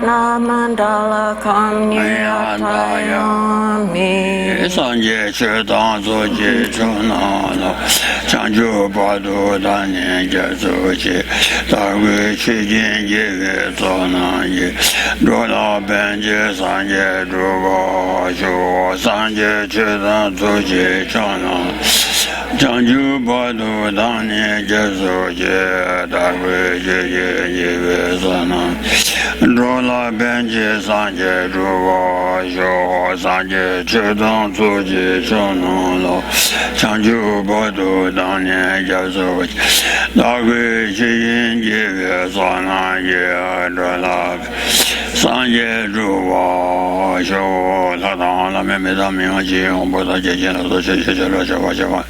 Namandala Kamniyatayami Sanje Chetan Soji Chunalo Chanju Badu Dani Jazuchi Tagui Chijin Jive Zonayi Dola Benji Sanje Drugo Shu Sanje Chetan Soji Chunalo Chanju Badu Dani Jazuchi Tagui Chijin Jive Zonayi Dola Benji Sanje Drugo Shu Sanje Chetan Soji Chunalo Chanju Badu Dani Jazuchi Tagui Chijin Jive Zonayi Dola Sanje Drugo Shu Tadana Memedami Ji Omboda Jejena Soji Chunalo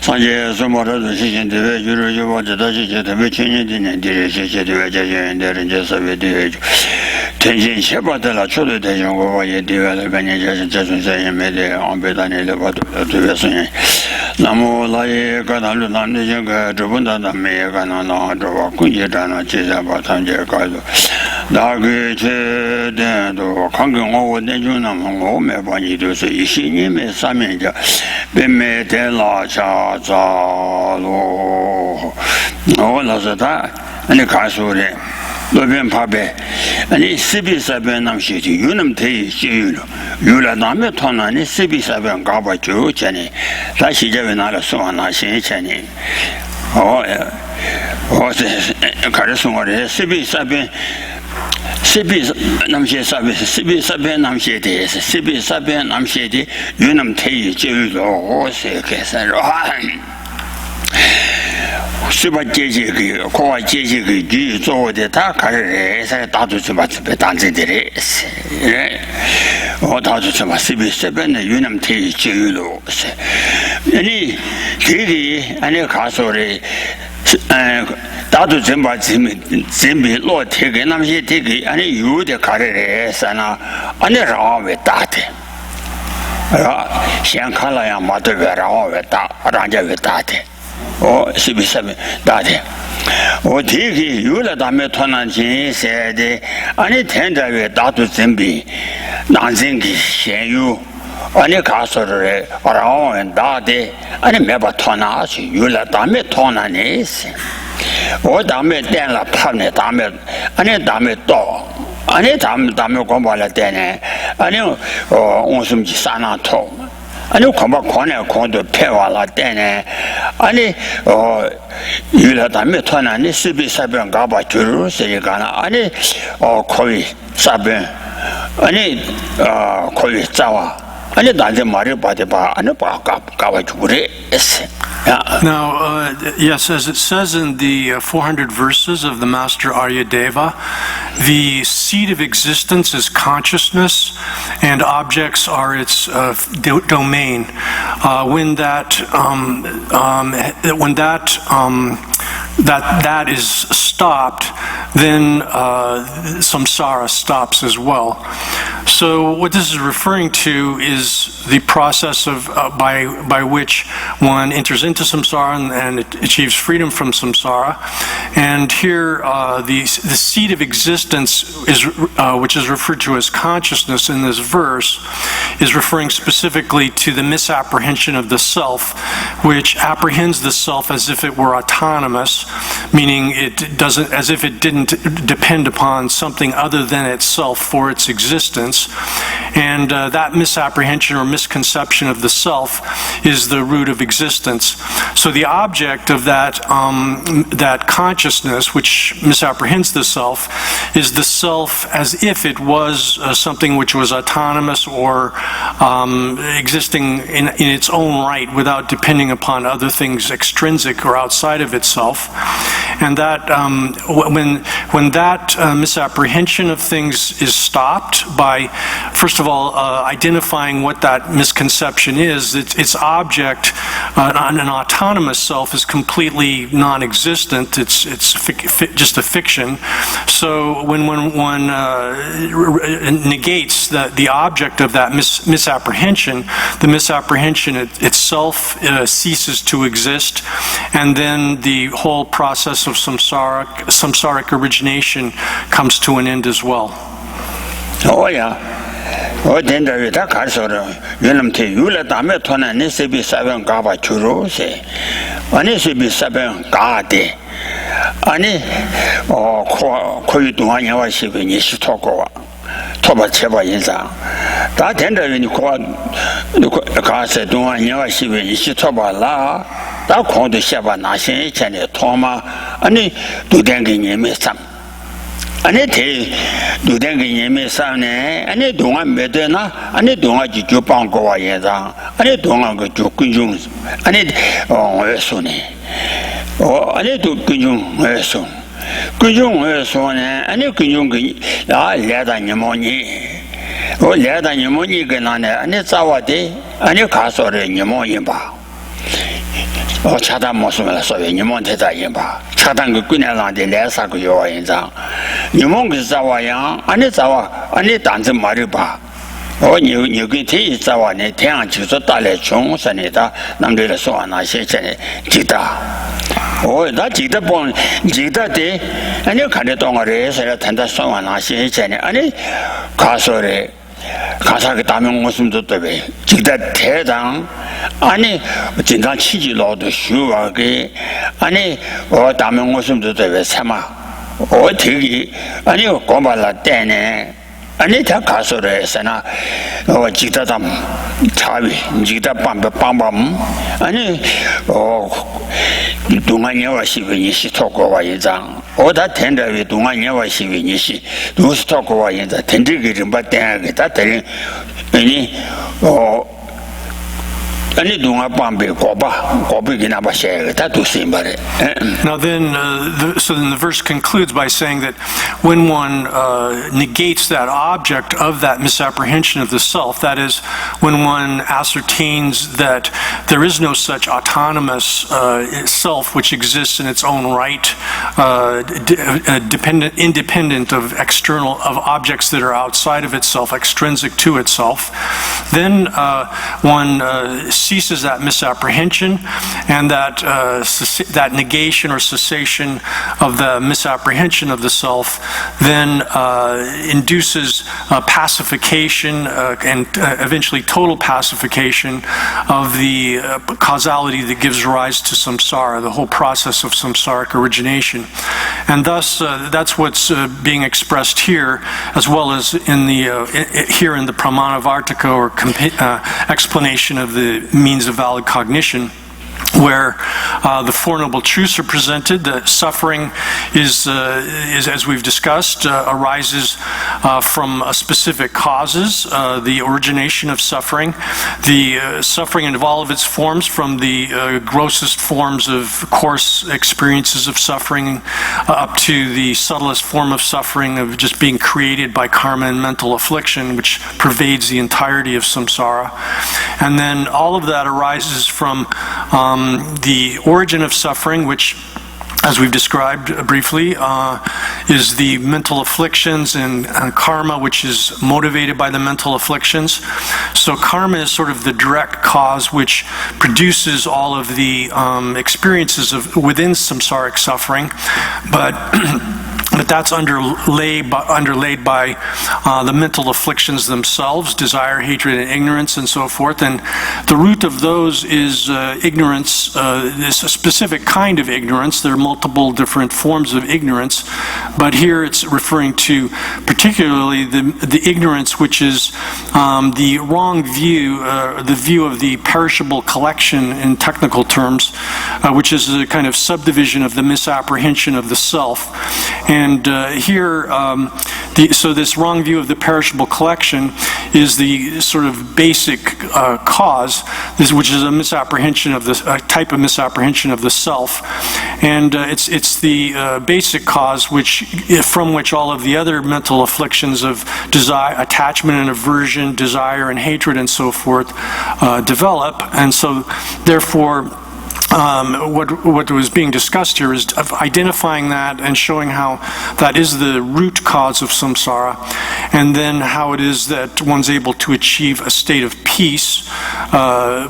Sanje Sumara Shishin Deve Juru Yuva Jadaji Jetabe Chini Dine Dire Shishi Deve Jajan Dere Jesabe Deve Tenshin Sheba de la Chode de Yongo Ye Deve Banya Jajan Jasun Sayan Mede Ambedani Levatu Deve Sunyan Namu Laye Kanalu Nandi Yanga Drubunda Name Kanana Drova Kunji Dana Chisa Batanje Kalu Dagi Che Dendo Kangang Owo Nejunam Hongo Me Banyi Dusu Ishini Me Saminja Beme De La Cha Zalo Ola Zata Ani Kasuri Lobin Pabe Ani Sibi Saben Namshiti Yunam Tei Shiyulu Yula Name Tonani Sibi Saben Gaba Chu Chani Tashi Javinala Suana Shin Chani Oh Karisungore Sibi Saben Sibi Namshi Sabi Sibi Saben Namshiti Sibi Saben Namshiti Yunam Tei Shiyulu Oh Sekesa Suba Jeji, Koa Jeji, Ji Zo de Takare, Tatu Subat Tanzidere, or Tatu Suba Sibi Seven, Unum T. Chilu. Any Tiri, any Casore, Tatu Zimba Zimbi, Lord Tigi, Namshi Tigi, and you the Carre, Sana, and the Raw with that. Shankala and Mother Vera with that, Ranja with that. Oh, Sibi Daddy. Oh, Tiki, you let me turn on said, any tender with Datu Zimbi, Nanzingi, Shen you, any castle around and Daddy, any member tonage, you let me turn on this. Oh, damn it, then la planet, damn it, any damn it dog. Any time, damn it, Gombala Dene, I know, on some Sanato. Ani komba kone kondo pewa la tene ani yula dame tona ani sibi saben gaba juru seri gana ani koi saben ani koi zawa ani dante mari bade ba ani ba gaba jure ese. Now, yes, as it says in the 400 verses of the Master Aryadeva, the seat of existence is consciousness, and objects are its domain. When that is stopped, then samsara stops as well. So, what this is referring to is the process of by which one enters into samsara and it achieves freedom from samsara. And here, the seat of existence is, which is referred to as consciousness in this verse, is referring specifically to the misapprehension of the self, which apprehends the self as if it were autonomous, meaning it doesn't, as if it didn't depend upon something other than itself for its existence. And that misapprehension or misconception of the self is the root of existence. So the object of that consciousness, which misapprehends the self, is the self as if it was something which was autonomous or existing in its own right without depending upon other things extrinsic or outside of itself. And that when that misapprehension of things is stopped by, first of all, identifying what that misconception is, its object, an autonomous self, is completely non-existent. It's just a fiction. So when one negates the object of that misapprehension, the misapprehension itself ceases to exist, and then the whole process of samsaric origination comes to an end as well. Oh, yeah. Oh, then the Castle, Unamte, Yula Dame Tona, Nisibi 7 Gaba Churose, Anisibi 7 Gade, Ani, or Koyuanya Shibi Nishitoko, Toba Cheba Yinza. That tender when you call the Casa Duanya Shibi Nishitoba La, that called the Sheba Nashi, Chane, Toma, Ani, Dudangi Yemisam. Ane te dudeng yeme sane ane donga medena ane donga ji jopang ko wa yeda ane donga go jokunjung ane esone ane do kunjung eso kunjung eso ne ane kunjung la leda nyemoni leda nyemoni genane ane zawade ane kasore nyemoni ba 차단 모습을 소위 님한테다 임바 차단 그 꾼야랑데 내사 그 요인장 님은 그 자와야 아니 자와 아니 단지 말이 봐你早晚呢，天上就是大来穷生的，那么的说那些真的记得，他记得不？记得的，你看得到我的，是了，谈到说完那些真的，你看说的。 가사가 다면 무슨도 되게 기다 대장 아니 진짜 치지로도 쉬워하게 아니 다면 무슨도 되게 참아 되게 아니 고발라 때네 아니 다 가서래 했으나 기다담 차비 기다 빵빵 아니 동안여와 시비니 시토고와 이장 오다 텐더위 동안여와 시비니 시 노스토고와 이장 텐더기 좀 받대게 다 되니 아니 동안 밤에 고비기나 봐셔 다 두신 말에 Now then, so then the verse concludes by saying that when one negates that object of that misapprehension of the self, that is, when one ascertains that there is no such autonomous self which exists in its own right, independent of of objects that are outside of itself, extrinsic to itself, then one ceases that misapprehension, and that negation or cessation of the misapprehension of the self then induces pacification and eventually total pacification of the causality that gives rise to samsara, the whole process of samsaric origination. And thus, that's what's being expressed here, as well as in here in the Pramanavarttika, or explanation of the means of valid cognition, where the Four Noble Truths are presented. The suffering is as we've discussed, arises from specific causes, the origination of suffering, the suffering in all of its forms, from the grossest forms of coarse experiences of suffering up to the subtlest form of suffering of just being created by karma and mental affliction, which pervades the entirety of samsara. And then all of that arises from the origin of suffering, which, as we've described briefly, is the mental afflictions and karma, which is motivated by the mental afflictions. So karma is sort of the direct cause which produces all of the experiences within samsaric suffering, but that's underlaid by the mental afflictions themselves, desire, hatred, and ignorance, and so forth. And the root of those is ignorance, is a specific kind of ignorance. There are multiple different forms of ignorance, but here it's referring to particularly the ignorance which is the wrong view, the view of the perishable collection in technical terms, which is a kind of subdivision of the misapprehension of the self. And here, so this wrong view of the perishable collection is the sort of basic cause, which is a misapprehension of a type of misapprehension of the self, and it's the basic cause from which all of the other mental afflictions of desire, attachment and aversion, desire and hatred, and so forth develop, and so therefore. what was being discussed here is of identifying that and showing how that is the root cause of samsara, and then how it is that one's able to achieve a state of peace,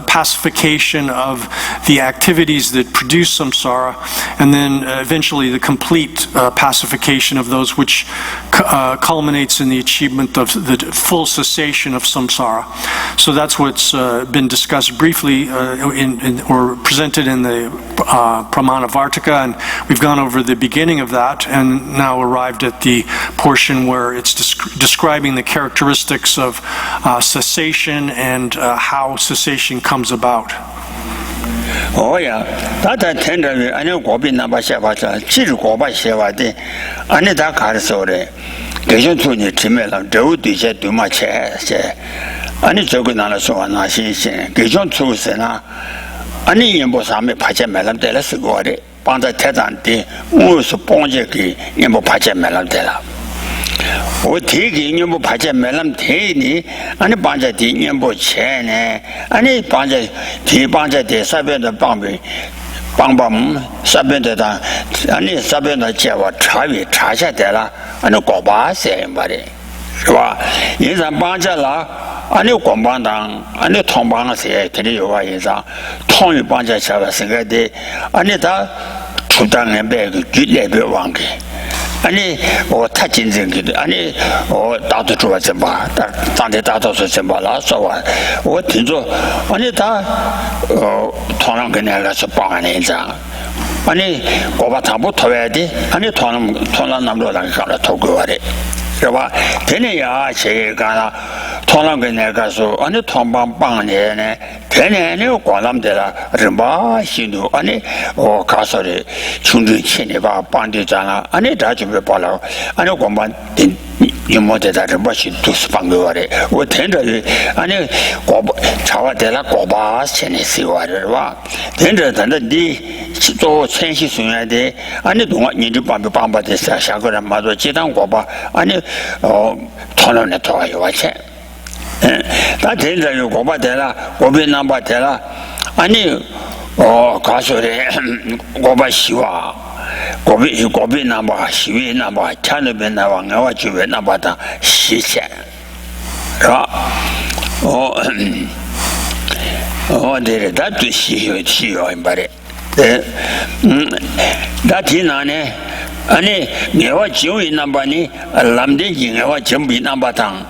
pacification of the activities that produce samsara, and then eventually the complete pacification of those, which culminates in the achievement of the full cessation of samsara. So that's what's been discussed briefly or presented in the Pramanavarttika, and we've gone over the beginning of that and now arrived at the portion where it's describing the characteristics of cessation and how cessation comes about. Oh yeah, that tender I know Gobi number Shavata, Chirukoba Shavati, Anita Karsore, Gajan Tuni Timela, do DJ do much Ani Jogunana so Anashi, Gajan Tusena, Ani Yambosami Pachamelam de la Sigore, Panda Tetanti, Mus Ponjaki, Yambo Pachamelam de la. O taking Yambo Pachamelam Tini, and a Banja Di Yambo Chene, and a Banja Ti Banja de Sabena Bambi, Bambam, Sabenda, and a Sabena Java Travi, Trasha della, and a Goba, saying body. Is a Banja la, and a Gombandang, and a Tombanga say, Tedioa is a Tommy Banja Chava Singade, and it Chutan and Beg, Gilebe Wangi. Ani or touching thing, any or Dr. Chua, Tante Tato Sembala, so what to do? Anita Tonanganaga Sapanga, Ani Gobatambo Tovedi, Ani Tonanamdo Lankana Toguari. Tenia, Chegana, Tonanganagaso, Ani Tombam Bangane, Tenia, Gualam de la Rimba, Sinu, Ani or Casore, Chundri Chineva, Panditana, Ani Dajib Polo, Ani Gomban. You wanted that rushing to Spangore, what tenderly, and a Chawa de la Goba, Chinese water, tender than the D, so changes Sunade, and you don't need to bump Bamba de Sashagora, Mother Chitan Goba, and you Tononato, watch it. That tender you Goba de la, Gobi number Tella, and you, oh, Casore, Goba Shiva. Gobi number, Shivi number, Chanabin number, Nawachi number, Shisha. Oh, there, that to see you in Barry. That in Anne, Newa Chewy number, Lamdi, Newa Chumbi number tongue,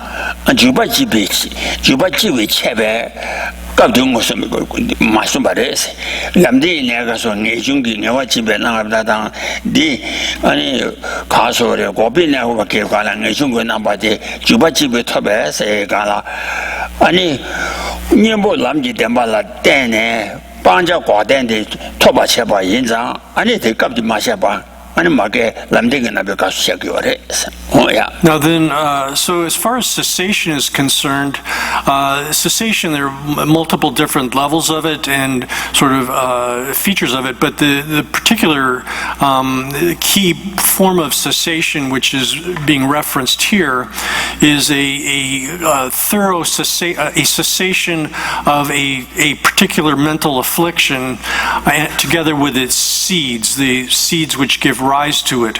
and Jubachi Beach, Jubachi which have. Captain Masubares, Lamdi Negason, Jungi, Newachi Benang, the any Castle, Gobina, Wakala, Jungo number, Jubachi Betobes, a gala, any Nimbo Lamdi Dembala, Dene, Banja Guadende, Tobachaba Yinza, any take up the Mashaba. Now then, so as far as cessation is concerned, cessation, there are multiple different levels of it and sort of features of it, but the particular key form of cessation which is being referenced here is a thorough cessation of a particular mental affliction together with its seeds, the seeds which give rise to it.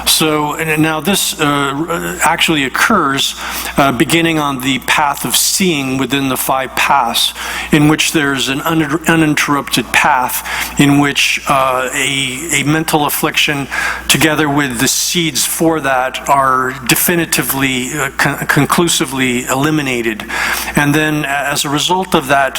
So now this actually occurs beginning on the path of seeing within the 5 paths, in which there's an uninterrupted path in which a mental affliction together with the seeds for that are definitively, conclusively eliminated. And then as a result of that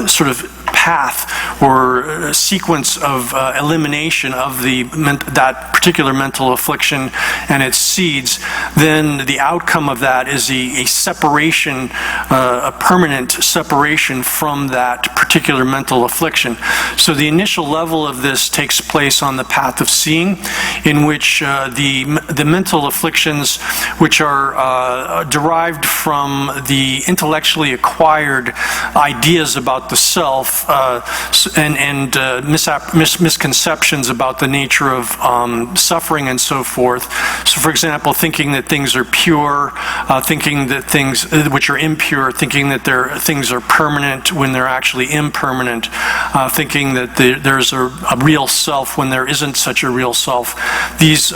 sort of path or sequence of elimination of that particular mental affliction and its seeds, then the outcome of that is a separation, a permanent separation from that particular mental affliction. So the initial level of this takes place on the path of seeing, in which the mental afflictions which are derived from the intellectually acquired ideas about the self misconceptions about the nature of suffering and so forth. So, for example, thinking that things are pure, thinking that things which are impure, thinking that things are permanent when they're actually impermanent, thinking that there's a real self when there isn't such a real self. These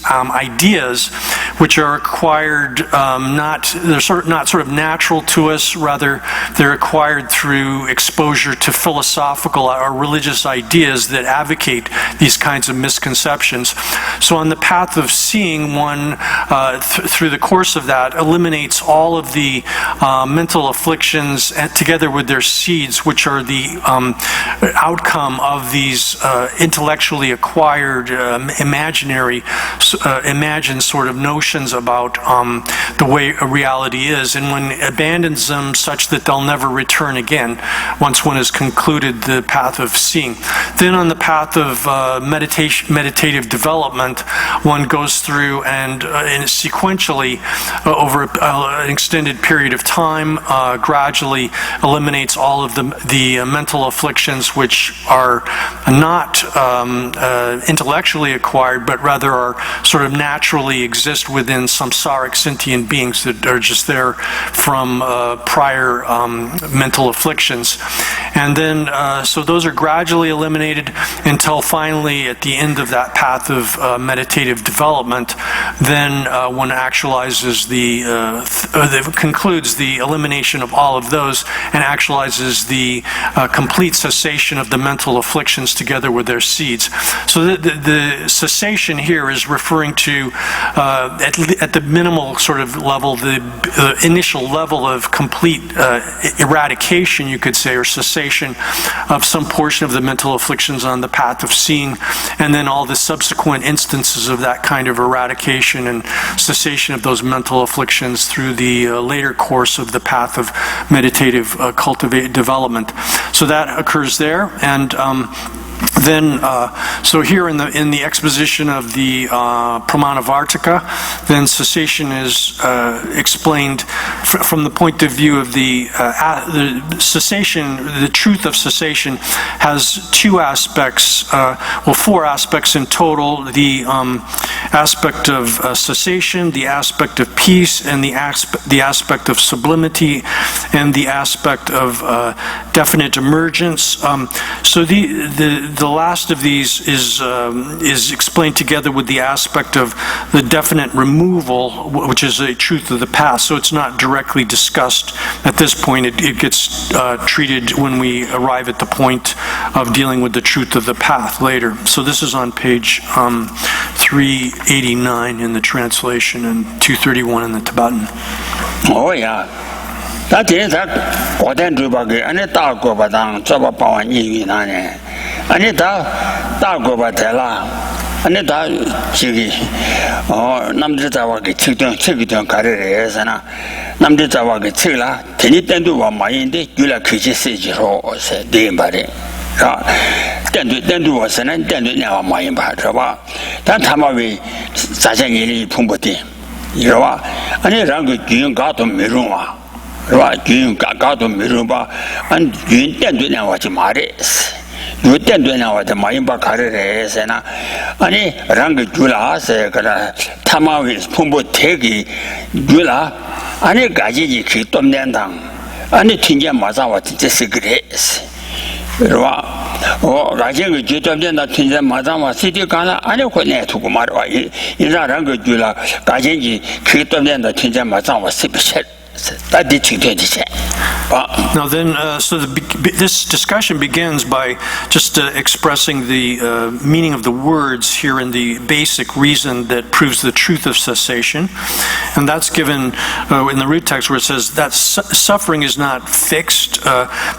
ideas, which are acquired, they're not sort of natural to us. Rather, they're acquired through exposure to philosophical or religious ideas that advocate these kinds of misconceptions. So, on the path of seeing, one through the course of that eliminates all of the mental afflictions together with their seeds, which are the outcome of these intellectually acquired, imagined sort of notions about the way a reality is, and one abandons them such that they'll never return again once one has concluded the path of seeing. Then on the path of meditative development, one goes through and sequentially, over an extended period of time, gradually eliminates all of the mental afflictions which are not intellectually acquired, but rather are sort of naturally exist within samsaric sentient beings that are just there from prior mental afflictions. And then, so those are gradually eliminated until finally, at the end of that path of meditative development, then one actualizes concludes the elimination of all of those and actualizes the complete cessation of the mental afflictions together with their seeds. So the cessation here is referring to, at the minimal sort of level, the initial level of complete eradication, you could say, or cessation of some portion of the mental afflictions on the path of seeing, and then all the subsequent instances of that kind of eradication and cessation of those mental afflictions through the later course of the path of meditative development. So that occurs there, and then, so here in the exposition of the Pramanavarttika, then cessation is explained from the point of view of the cessation. The truth of cessation has two aspects, four aspects in total: the aspect of cessation, the aspect of peace, and the aspect of sublimity, and the aspect of definite emergence. So the last of these is explained together with the aspect of the definite removal, which is a truth of the past. So it's not directly discussed at this point. It gets treated when we arrive at the point of dealing with the truth of the path later. So this is on page 389 in the translation and 231 in the Tibetan. Oh yeah. That is that Godan Dubagi, and it talk over down, Java Power Yinane, and it talk over Tela, and it Chigi, or Namditawaki, Chicken Carriers, and Namditawaki Chilla, Tenitandu, my Indi, Gula Kichi Sage, said Dimbari. Then do was an intended now, my impatra. That time we Sajani Pumbuti, Yawa, and it rang with Jun got on Miruma. Jun got on Miruma, and you intend to know what you maris. You intend to know what the Mayimba Carres and Annie rang Jula, Tama is Pumbutegi, Jula, Annie Gaji, Kitom Nandang, Annie Tinja Mazawa disagrees. Rajing Jitam that Tinja Mazama City Gana, I don't connect to Kumara in Rangula, Gaji, Kitom that Tinja Mazama Sipichet. That did Now then, so this discussion begins by just expressing the meaning of the words here in the basic reason that proves the truth of cessation. And that's given in the root text where it says that suffering is not fixed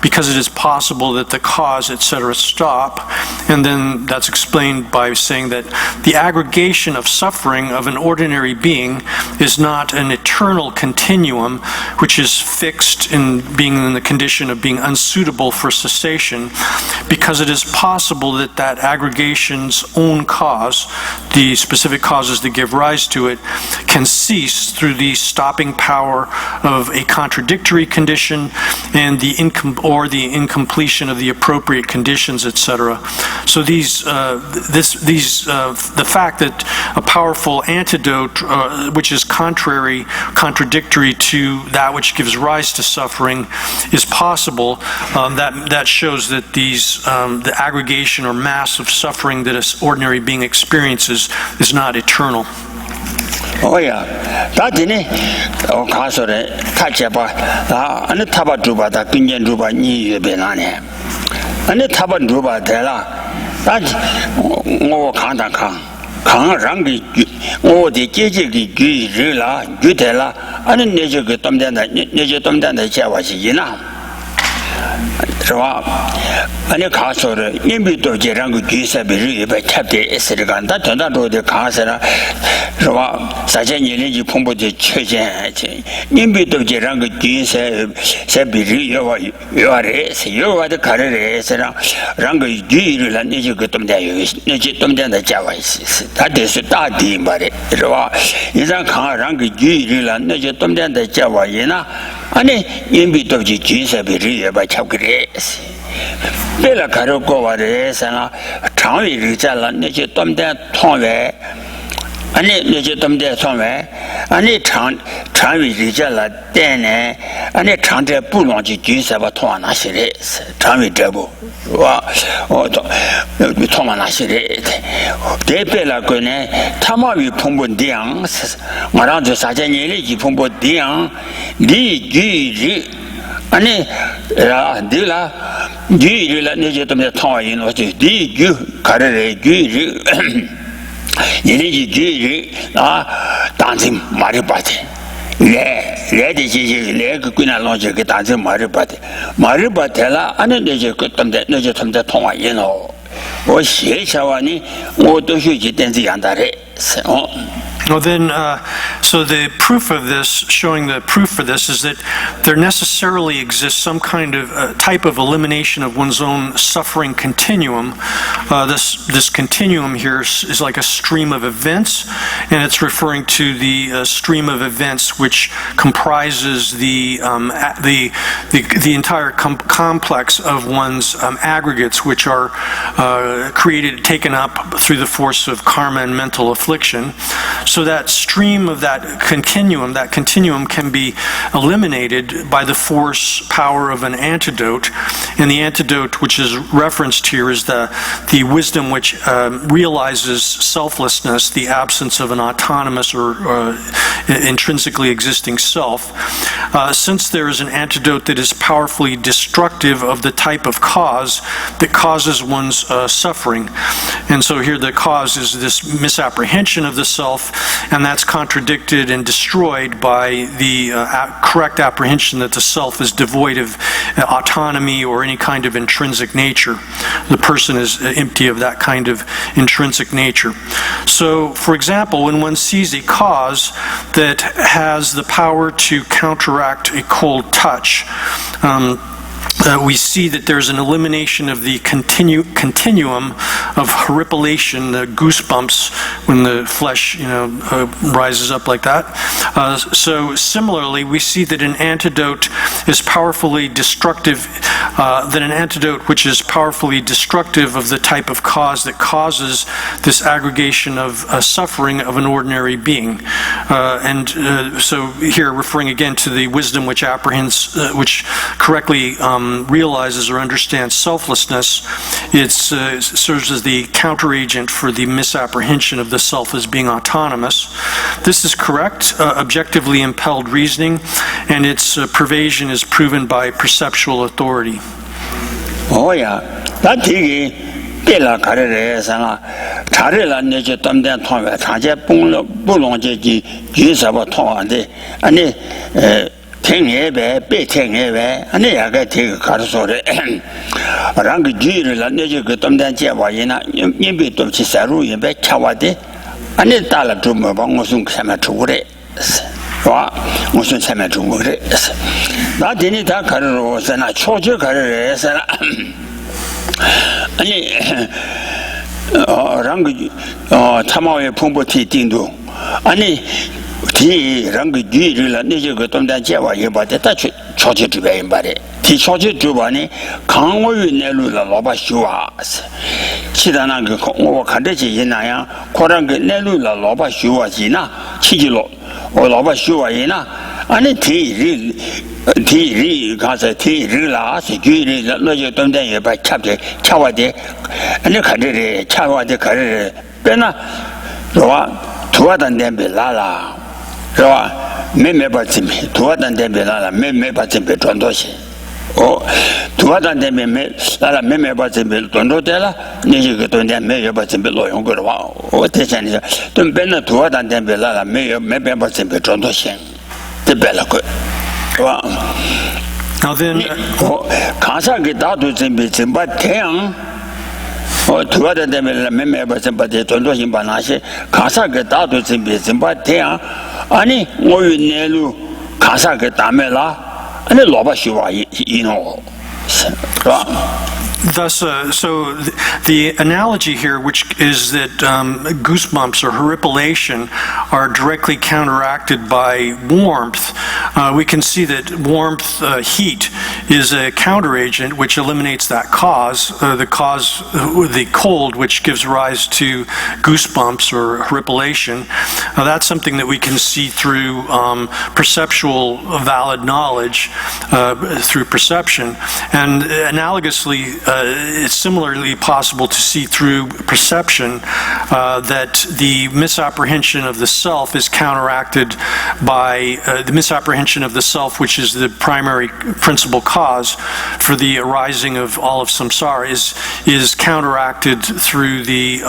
because it is possible that the cause, etc., stop. And then that's explained by saying that the aggregation of suffering of an ordinary being is not an eternal continuum which is fixed in being in the condition of being unsuitable for cessation, because it is possible that that aggregation's own cause, the specific causes that give rise to it, can cease through the stopping power of a contradictory condition and the incompletion of the appropriate conditions, etc. So the fact that a powerful antidote, which is contradictory to that which gives rise to suffering, is possible. That shows that the aggregation or mass of suffering that an ordinary being experiences is not eternal. Oh yeah, that didn't. Oh, Castle, touch about and the Tabaduba, that Pinjan Duba, Ni Benane, and the Tabaduba, Della, that more Kantaka, Kangarangi, or the Jiji, Rila, Jutella, and the nature got them down the Jawashina. And the castle, Nimito Jerangu Gisa be by Captain Esrigan, that turned out to the castle. Sajani Pumbo de Church, Nimito Jerangu Gisa, Sabiri, you are the Carres, Rango Gil, and Nijo Gutum Nijitum the Javas. That is the Tadi, but it is a car Rango Gil, and Nijitum the Javayena, and Nimito Gisa be by Chapgres. Bella Carocova, Tommy Rizala, Nijitum de Tombe. And it legitimate there somewhere, and it chant Rizala, then, and it chanted Pulonji Gis of a Tona series, Tommy Double, or Tomana series. De Bella Gune, Tamawi Pumbo Dians, Maranzo Sajani Pumbo Dian, G. And Dilla, G. Legitimate toy, D. Carre, G. Yeliji dancing Maripati. Lady Leg Quina Logic dancing Maripati. Maribatella, and then they could come that Najatum the Toma, you know. Or she Chawani, or do you dancing under it? Well, then, so the proof of this, showing the proof for this, is that there necessarily exists some kind of type of elimination of one's own suffering continuum. This continuum here is like a stream of events, and it's referring to the stream of events which comprises the entire complex of one's aggregates, which are taken up through the force of karma and mental affliction. So that stream of that continuum can be eliminated by the force power of an antidote. And the antidote which is referenced here is the wisdom which realizes selflessness, the absence of an autonomous or intrinsically existing self. Since there is an antidote that is powerfully destructive of the type of cause that causes one's suffering. And so here the cause is this misapprehension of the self, and that's contradicted and destroyed by the correct apprehension that the self is devoid of autonomy or any kind of intrinsic nature. The person is empty of that kind of intrinsic nature. So, for example, when one sees a cause that has the power to counteract a cold touch, we see that there's an elimination of the continuum of horripilation, the goosebumps when the flesh, rises up like that. So similarly, we see that an antidote is powerfully destructive. That an antidote which is powerfully destructive of the type of cause that causes this aggregation of suffering of an ordinary being. So here, referring again to the wisdom which apprehends, which correctly realizes or understands selflessness, it serves as the counteragent for the misapprehension of the self as being autonomous. This is correct, objectively impelled reasoning, and its pervasion is proven by perceptual authority. Oh yeah, that thing Bella Carresana, Tarela Nature Tomden Tom, Taja Bulonji, Gisaba Tonde, and Ting Ebe, Beting Ebe, and I got take a carsore. Rangi Gila Nature Tomden Javayena, Yimbi to Chisaru, Yimbe Chawade, and it Talatuma Bangosum Samature. 무슨 참여 중국에 나 되니 다 가르로서나 초주 가르에서나 아니 랑그 참아의 풍부티 띵도 아니 디 랑그 뒤를 내게 그 돈단 제와 예바다 초주 주변 말에 디 초주 주변에 강호의 내루라 로바 쇼아 치다나 그 공부 가르치 있나야 그런 그 내루라 로바 쇼아지나 치기로 로바 쇼아이나 아니 디리 가서 디리라 세규리 너저 돈단 예바 찹게 차와데 아니 가르래 차와데 가르래 빼나 로와 두와단 덴벨라라 로와 매매받침이 두와단 덴벨라라 매매받침이 전도시 두와단 덴벨 라라 매매받침이 전도되라 니지 그 돈단 매매받침이 로용 거와 어때잖니 돈 빼나 두와단 덴벨라라 매매받침이 전도시 되벨라고 Now then, 가사게 다도 준비 태양 두가다 되면 매매버선 바데 돈도신 바나시 가사게 다도 준비 태양 아니 오윤내루 가사게 다메라 아니 로바시와 이노 thus, so the analogy here, which is that goosebumps or horripilation are directly counteracted by warmth, we can see that warmth, heat, is a counteragent which eliminates that cause, the cold, which gives rise to goosebumps or horripilation. That's something that we can see through perceptual valid knowledge, through perception. And analogously, it's similarly possible to see through perception that the misapprehension of the self is counteracted by the misapprehension of the self, which is the primary principal cause for the arising of all of samsara, is counteracted through the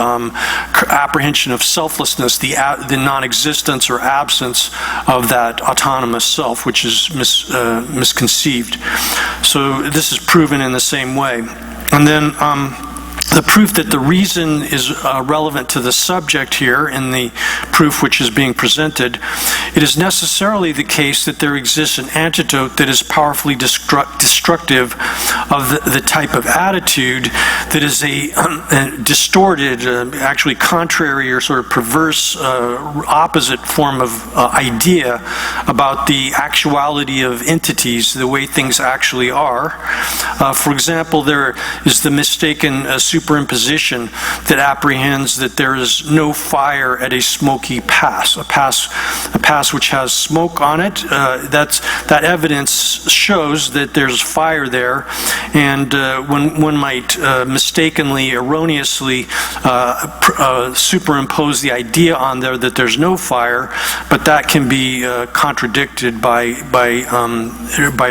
apprehension of selflessness, the non-existence or absence of that autonomous self, which is misconceived. So this is proven in the same way. And then the proof that the reason is relevant to the subject here in the proof which is being presented, it is necessarily the case that there exists an antidote that is powerfully destructive of the type of attitude that is a distorted, actually contrary or sort of perverse opposite form of idea about the actuality of entities, the way things actually are. For example, there is the mistaken superimposition that apprehends that there is no fire at a smoky pass, a pass which has smoke on it. That evidence shows that there's fire there, and one might mistakenly, erroneously superimpose the idea on there that there's no fire, but that can be contradicted by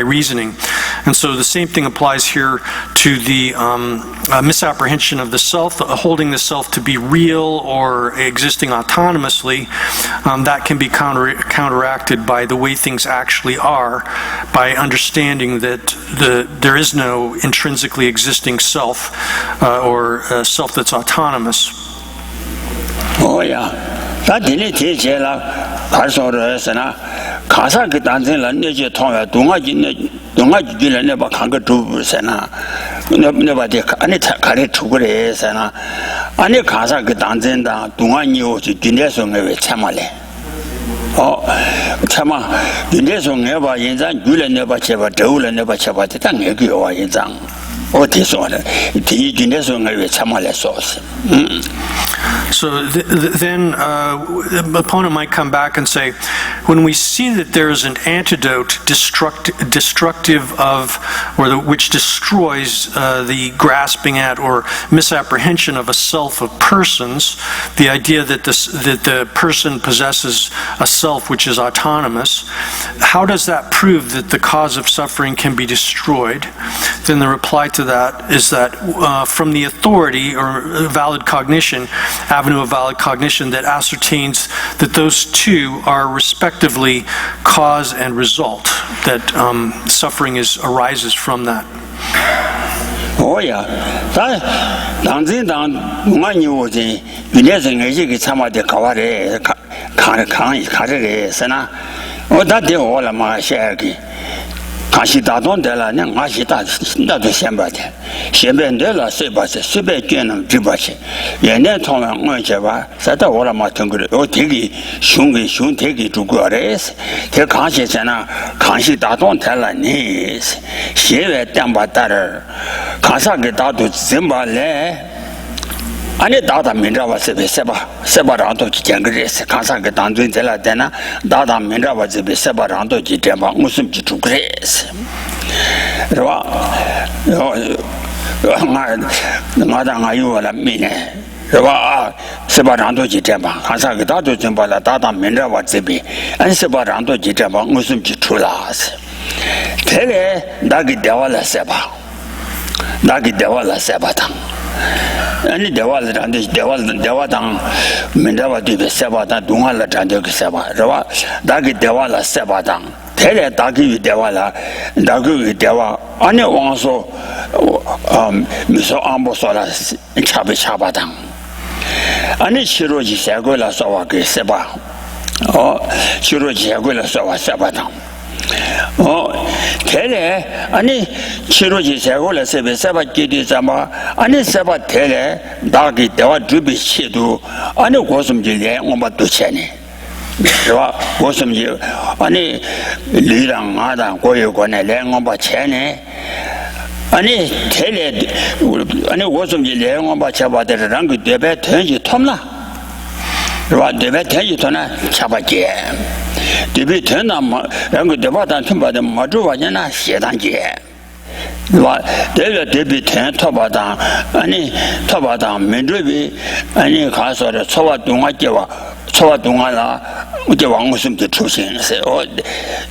reasoning. And so the same thing applies here to the misapprehension of the self, holding the self to be real or existing autonomously. That can be counteracted by the way things actually are, by understanding that there is no intrinsically existing self or self that's autonomous. Oh yeah, that didn't teach you 가사 그 단생은 내게 통해 동아지를 내가 간거 두부세나 내가 안에 가래 두고래서나 안에 가사 그 단생다 동아니오 진대서 왜 참말래 참아 진대서 내가 인장 줄에 내가 제가 더울래 내가 제가 땅 얘기와 인장 어디서 이 진대서 왜 참말래 소스 So then the opponent might come back and say, when we see that there is an antidote destructive of, or which destroys the grasping at or misapprehension of a self of persons, the idea that the person possesses a self which is autonomous, how does that prove that the cause of suffering can be destroyed? Then the reply to that is that from the authority or valid cognition, avenue of valid cognition that ascertains that those two are respectively cause and result, that suffering arises from that. Oh yeah, 당진당 동안이오지 윤회생의 이게 참아대 가와래 가래래서나 That all of my share. Kashita don't tell her, Nashita, not the Sambate. Shebendella Sebas, Sebejan, Jibashi. Yeneton and Moncheva, Sata Ola Matungu, or Tigi, Shungi, Shun Tigi to Gores, Te Kashitana, Kashita don't tell her niece. Sheve Tambatar, Kasagita to Zimbale. Ani data minra was separando Jangres, Kasaka Dandun Zeladena, data minra was separando Jitema, Muslim to Grace. Madame Ayuala Mine. Separando Jitema, Kasaka Datu Zimbala, data minra was Zibi, and separando Jitema, Muslim to Chulas. Tele, Dagi Devala Seba. Dagi Devala Sebatan. And the wall and this Dewadang Mendawa to the Sabata, Dungala Tandik Saba, Dagi Dewala Sabadang, Tele Dagi Dewala, Dagi Dewa, Anya also Miso Ambosola Chabi Chabadang. Ani Shiroji Sagola Sawaki Seba, or Shiroji Sagola Sawa Sabadang. Tele, Ani Chiroji Sagola Sebe Saba Kidi Sama, Ani Saba Tele, Dagi Dewa Drubi Shidu, Ani Gosum Jillian Omatucheni. Gosum Jil, Ani Lilang Adam, Goyo Gone, Langomba Chene, Ani Tele, Ani Gosum Jillian Ombachaba, the Rangu Debe, Tenji Tomla. Debe Tenji Tona, Chabaje. Debi tena rangu debatan tumba de majuwa jena xiedan jie. Debi ten tobatan, ani tobatan mendrubi, ani kaso de chowa dunga la, jewa ngusum de chushin se.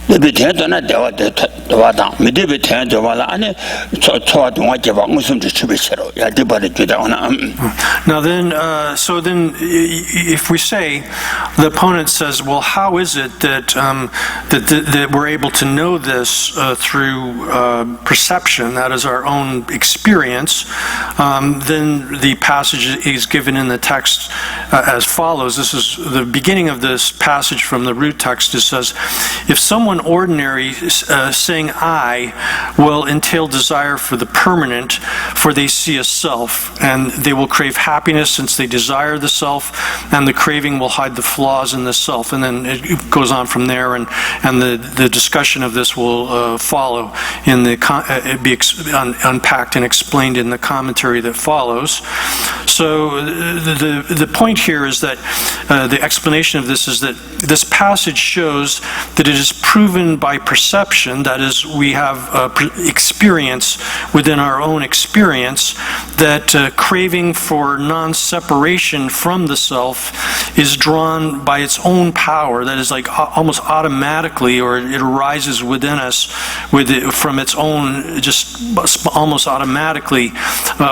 Debi ten tona dewa de tobatan, mi debi ten dewa la, ani chowa dunga jewa ngusum de chubishiro. Ya deba de juda ona. Now then, so then, if we say, the opponent says, well, how is it that that we're able to know this through perception, that is our own experience, then the passage is given in the text as follows. This is the beginning of this passage from the root text. It says, if someone ordinary saying I will entail desire for the permanent, for they see a self, and they will crave happiness since they desire the self, and the craving will hide the flaws in the self. And then it goes on from there, and the discussion of this will follow in the unpacked and explained in the commentary that follows. So the point here is that the explanation of this is that this passage shows that it is proven by perception, that is, we have experience within our own experience, that craving for non-separation from the self is drawn by its own power, that is like almost automatically, or it arises within us from its own, just almost automatically,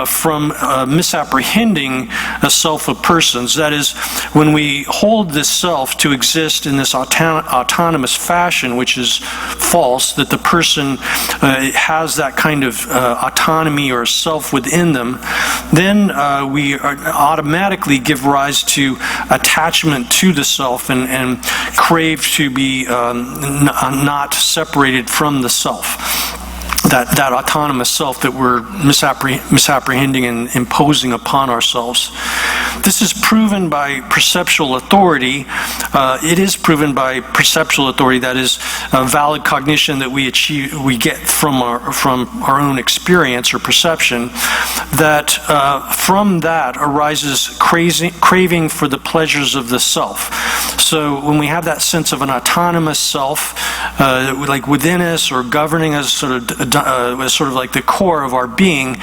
from misapprehending a self of persons. That is, when we hold this self to exist in this autonomous fashion, which is false, that the person has that kind of autonomy or self within them, then we automatically give rise to attachment to the self and crave to be not separated from the self. That autonomous self that we're misapprehending and imposing upon ourselves. This is proven by perceptual authority. It is proven by perceptual authority, that is valid cognition that we get from our own experience or perception, that from that arises craving for the pleasures of the self. So when we have that sense of an autonomous self, like within us or governing us, sort of like the core of our being,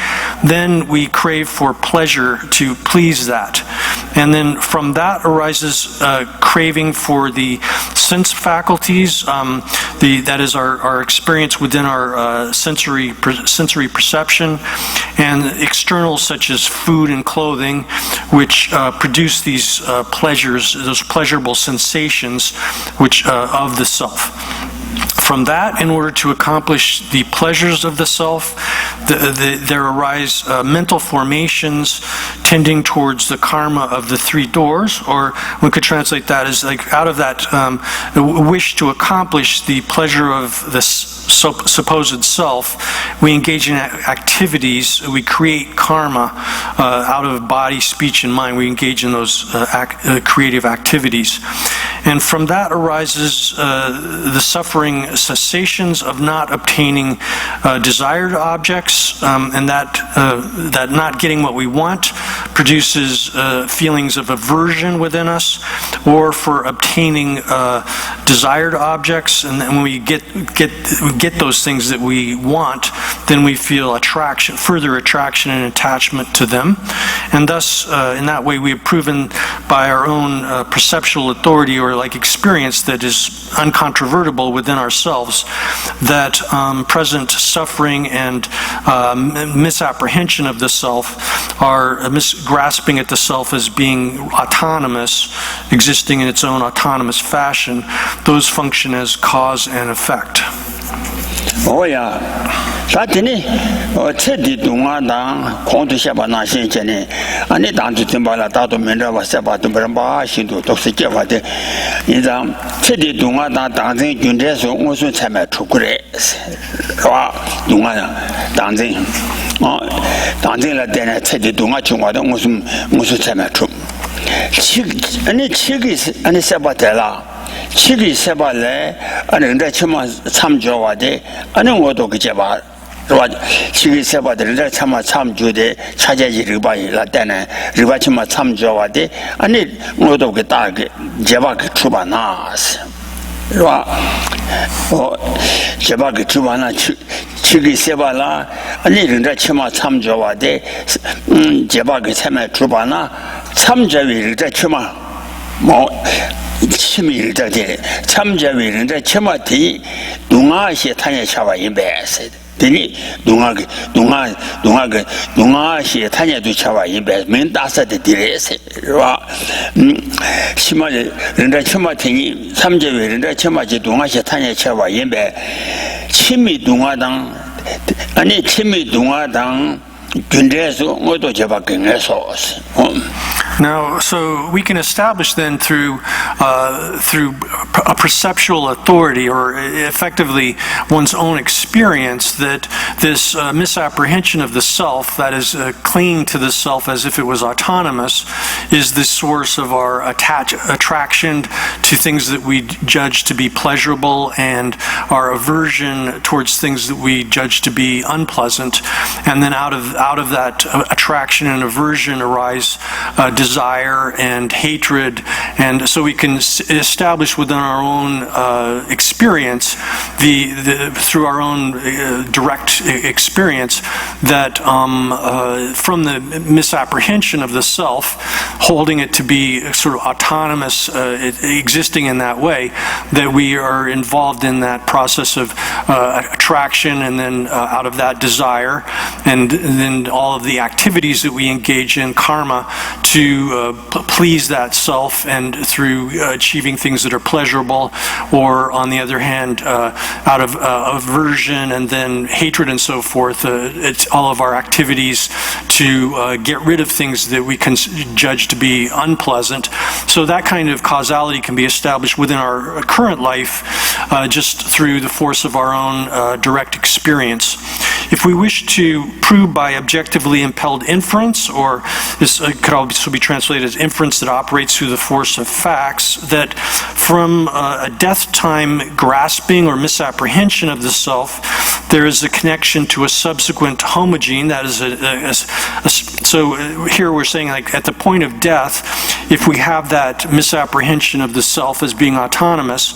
then we crave for pleasure to please that. And then from that arises craving for the sense faculties, that is our experience within our sensory perception, and externals such as food and clothing, which produce these pleasures, those pleasurable sensations which of the self. From that, in order to accomplish the pleasures of the self, there arise mental formations tending towards the karma of the three doors, or one could translate that as like out of that wish to accomplish the pleasure of the supposed self, we engage in activities, we create karma out of body, speech, and mind. We engage in those creative activities. And from that arises the suffering cessations of not obtaining desired objects, and that not getting what we want produces feelings of aversion within us, or for obtaining desired objects, and then when we get those things that we want, then we feel attraction, further attraction and attachment to them. And thus, in that way, we have proven by our own perceptual authority or like experience that is uncontrovertible within ourselves that present suffering and misapprehension of the self are grasping at the self as being autonomous, existing in its own autonomous fashion. Those function as cause and effect. Oh yeah, Satini, or Teddy Dunga, Conto Shabana Shinchene, and it down to Timbala Tato Mendra was about to Bramba, Shinto, Toxicavate. In the Teddy Dunga, dancing, Jundeso, also Tama to Grace. Dunga, dancing. Dancing like then, Teddy Dunga, Musu Tama to. Any Chigis, any Sabatella. 치기 세발래 아니 근데 처마 참 좋아데 아니 뭐도 그제바 치기 세발들 참아 참 주데 차제지 리바이라 때네 리바 처마 참 좋아데 아니 뭐도 그다 제바 그 주바나스 와 제바 그 주바나 치기 세발라 아니 근데 처마 참 좋아데 제바 그 참아 주바나 참 제위를 처마 뭐 치밀자데 참자위는데 처마티 동아시 탄야 샤와 임베스 되니 동아시 탄야도 샤와 임베스 맨다사데 디레스 와 심하게 른다 처마티니 참자위는데 처마지 동아시 탄야 샤와 임베 치미 동아당 아니 치미 동아당 군대에서 모두 제박경에서 Now, so we can establish then through a perceptual authority, or effectively one's own experience, that this misapprehension of the self, that is clinging to the self as if it was autonomous, is the source of our attraction to things that we judge to be pleasurable, and our aversion towards things that we judge to be unpleasant. And then out of that attraction and aversion arise desire and hatred, and so we can establish within our own experience, through our own direct experience, that from the misapprehension of the self, holding it to be sort of autonomous, existing in that way, that we are involved in that process of attraction, and then out of that desire, and then all of the activities that we engage in, karma, to please that self, and through achieving things that are pleasurable, or on the other hand, out of aversion and then hatred and so forth, it's all of our activities to get rid of things that we can judge to be unpleasant. So that kind of causality can be established within our current life just through the force of our own direct experience. If we wish to prove by objectively impelled inference, or this could also be translated as inference that operates through the force of facts, that from a death time grasping or misapprehension of the self, there is a connection to a subsequent homogene, that is so here we're saying, like, at the point of death, if we have that misapprehension of the self as being autonomous,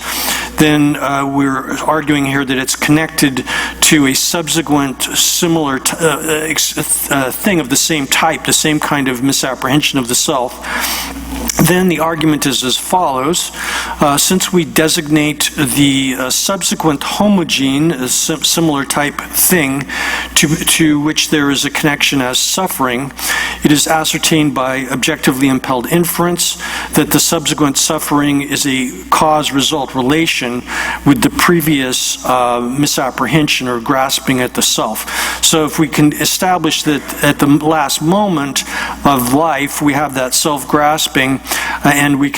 then we're arguing here that it's connected to a subsequent similar thing of the same type, the same kind of misapprehension of the self. then the argument is as follows. Since we designate the subsequent homogene, a similar type thing, to which there is a connection as suffering, it is ascertained by objectively impelled inference that the subsequent suffering is a cause-result relation with the previous misapprehension or grasping at the self. So if we can establish that at the last moment of life we have that self-grasping, and we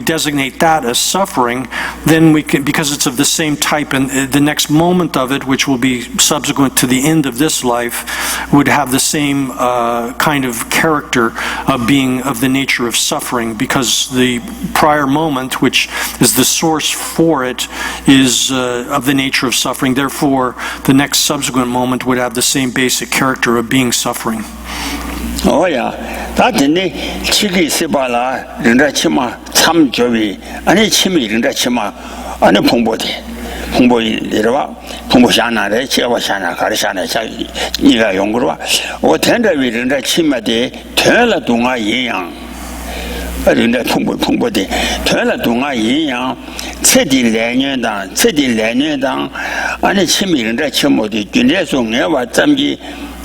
designate that as suffering, then we can, because it's of the same type, and the next moment of it, which will be subsequent to the end of this life, would have the same kind of character of being of the nature of suffering, because the prior moment, which is the source for it, is of the nature of suffering. Therefore, the next subsequent moment would have the same basic character of being suffering. Oh yeah, that ne chigi sibala rinda chima cham jowi ani chimi rinda chima ani phongbo irwa phongbo shana re chewa shana kar shana cha niga yongurwa o tenda wi rinda chima de tela dunga yin rinda phongbo de tela dunga yin cedi lenyen dang ani chimi rinda chimo de gyne so ngewa zamgi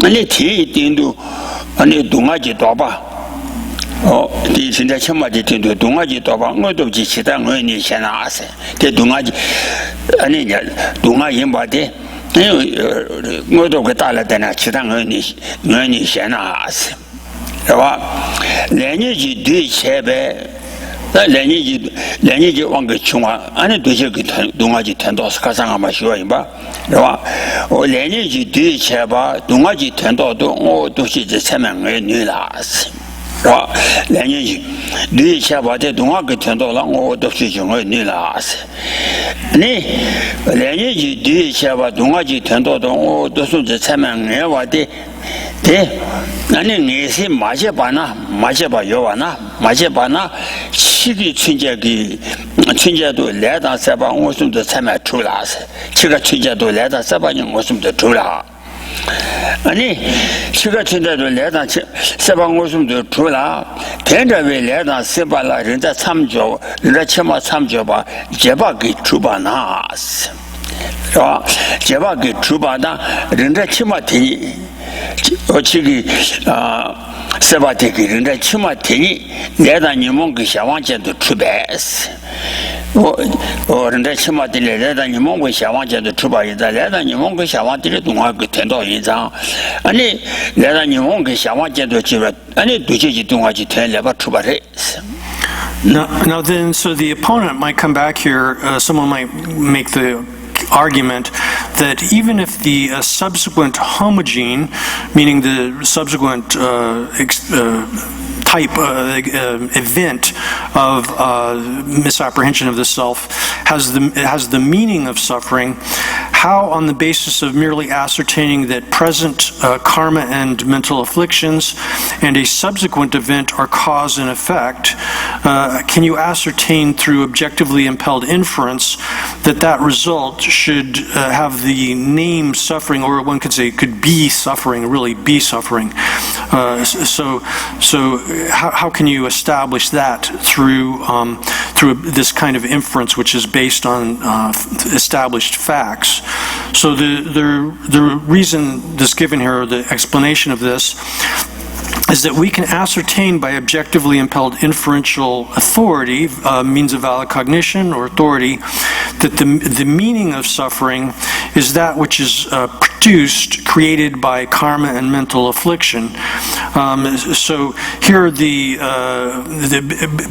ani ti dindu 아니 동아지 도봐 이 진짜 처음에 된도 동아지 도봐 뭐도 지치다 뭐니 현아세 대 동아지 아니 동아 임바데 뭐도 그 달라되나 지다 뭐니 현아세 봐 내니지 뒤체베 내니지 왕个중앙 안에 도저 그 동아지 텐도스 가상 아마 쉬어봐 봐 내니지 뒤체바 동아지 텐도도 도시 제 세명의 누라스 봐 내니지 뒤체바데 동아그 텐도랑 도시 중의 누라스 네 내니지 뒤체바 동아지 텐도도 도시 제 세명의 와데 대 나는 내세 마셔봐 요와나 마셔봐나 시기 춘자도 내다 세바 오숨도 참아 출라서 제가 춘자도 내다 세바는 오숨도 출라 아니 제가 춘자도 내다 세바 오숨도 출라 된다왜 내다 세바라 른자 참조 른자 참아 참조봐 제바기 주바나스 제바기 주바나 른자 치마티 어치기 세바티기 른다 치마티니 내다 니몽기 샤완제도 추베스 른다 치마티 내다 니몽기 샤완제도 추바이다 내다 니몽기 샤완티리 동화그 텐도 인상 아니 내다 니몽기 샤완제도 추바 아니 두지지 동화지 텐레바 추바레스. Now then, so the opponent might come back here, someone might make the argument that even if the subsequent homogene, meaning the subsequent type event of misapprehension of the self has the meaning of suffering, how on the basis of merely ascertaining that present karma and mental afflictions and a subsequent event are cause and effect, can you ascertain through objectively impelled inference that result should have the name suffering, or one could say it could be suffering, really be suffering? So how can you establish that through this kind of inference, which is based on established facts? So the reason that's given here, or the explanation of this, is that we can ascertain by objectively impelled inferential authority, means of valid cognition or authority, that the meaning of suffering is that which is created by karma and mental affliction. So here the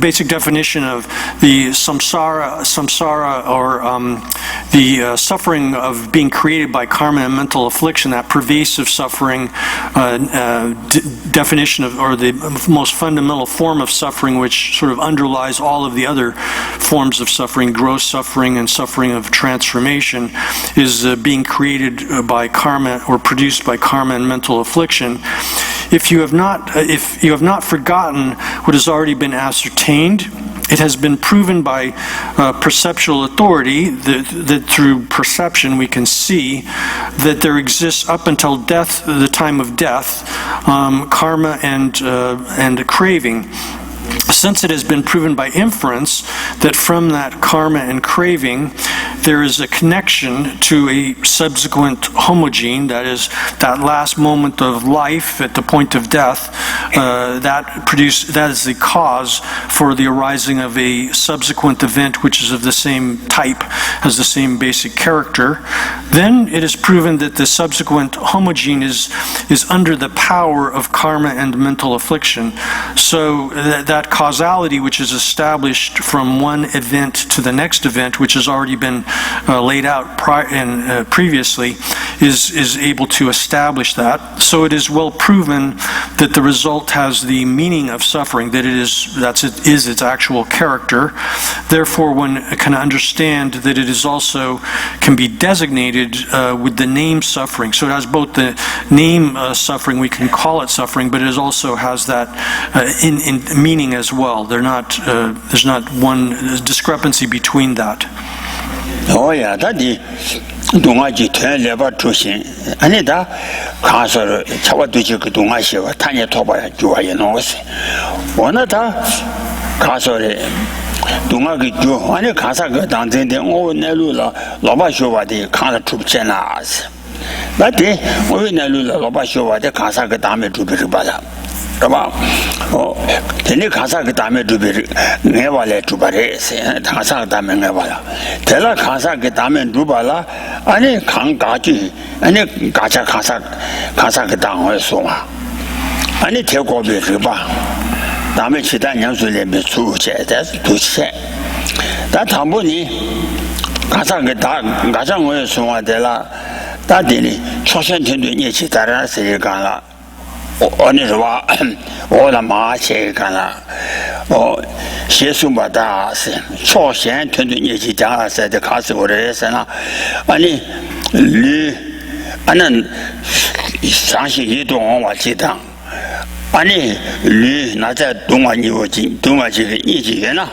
basic definition of the samsara or the suffering of being created by karma and mental affliction, that pervasive suffering definition of, or the most fundamental form of suffering, which sort of underlies all of the other forms of suffering, gross suffering and suffering of transformation, is being created by karma or produced by karma and mental affliction. If you have not forgotten what has already been ascertained, it has been proven by perceptual authority that through perception we can see that there exists up until death, the time of death, karma and craving. since it has been proven by inference that from that karma and craving there is a connection to a subsequent homogene, that is, that last moment of life at the point of death, that is the cause for the arising of a subsequent event which is of the same type, has the same basic character, then it is proven that the subsequent homogene is under the power of karma and mental affliction. So that causality which is established from one event to the next event, which has already been laid out previously, is able to establish that. So it is well proven that the result has the meaning of suffering, that it is its actual character. Therefore, one can understand that it is also can be designated with the name suffering. So it has both the name suffering, we can call it suffering, but it also has that in meaning as well. There's not one discrepancy between that. Oh yeah, that the 동아지 퇴레바 출신 아니다 가서 차와두지 그 동아시와 탄에 토바야 주와에 놓으세 원하다 가서래 동아기 주 아니 가사 그 당전데 오 내루라 로바쇼와디 가서 출전나스 나데 오 내루라 로바쇼와디 가사 그 다음에 주비를 받아 그봐 tenir khasa ke tame dubir ngewale dubare khasa ke tame ngewala tela khasa ke tame dubala ani khang gaji ani gacha khasa ke tang soma ani teko be riba tame chita nyamsu le be chu che da tu che da tambo ni khasa ke ta gacha ngwe soma tela da dini chosen tendu ni chi dara se ga la 어느 와 오라 마체가나写书嘛大是朝鲜团队业绩讲是的开始我的是呢你안은 상시 이동 와 지당 아니 나자 동아니오지 동아지 이지연아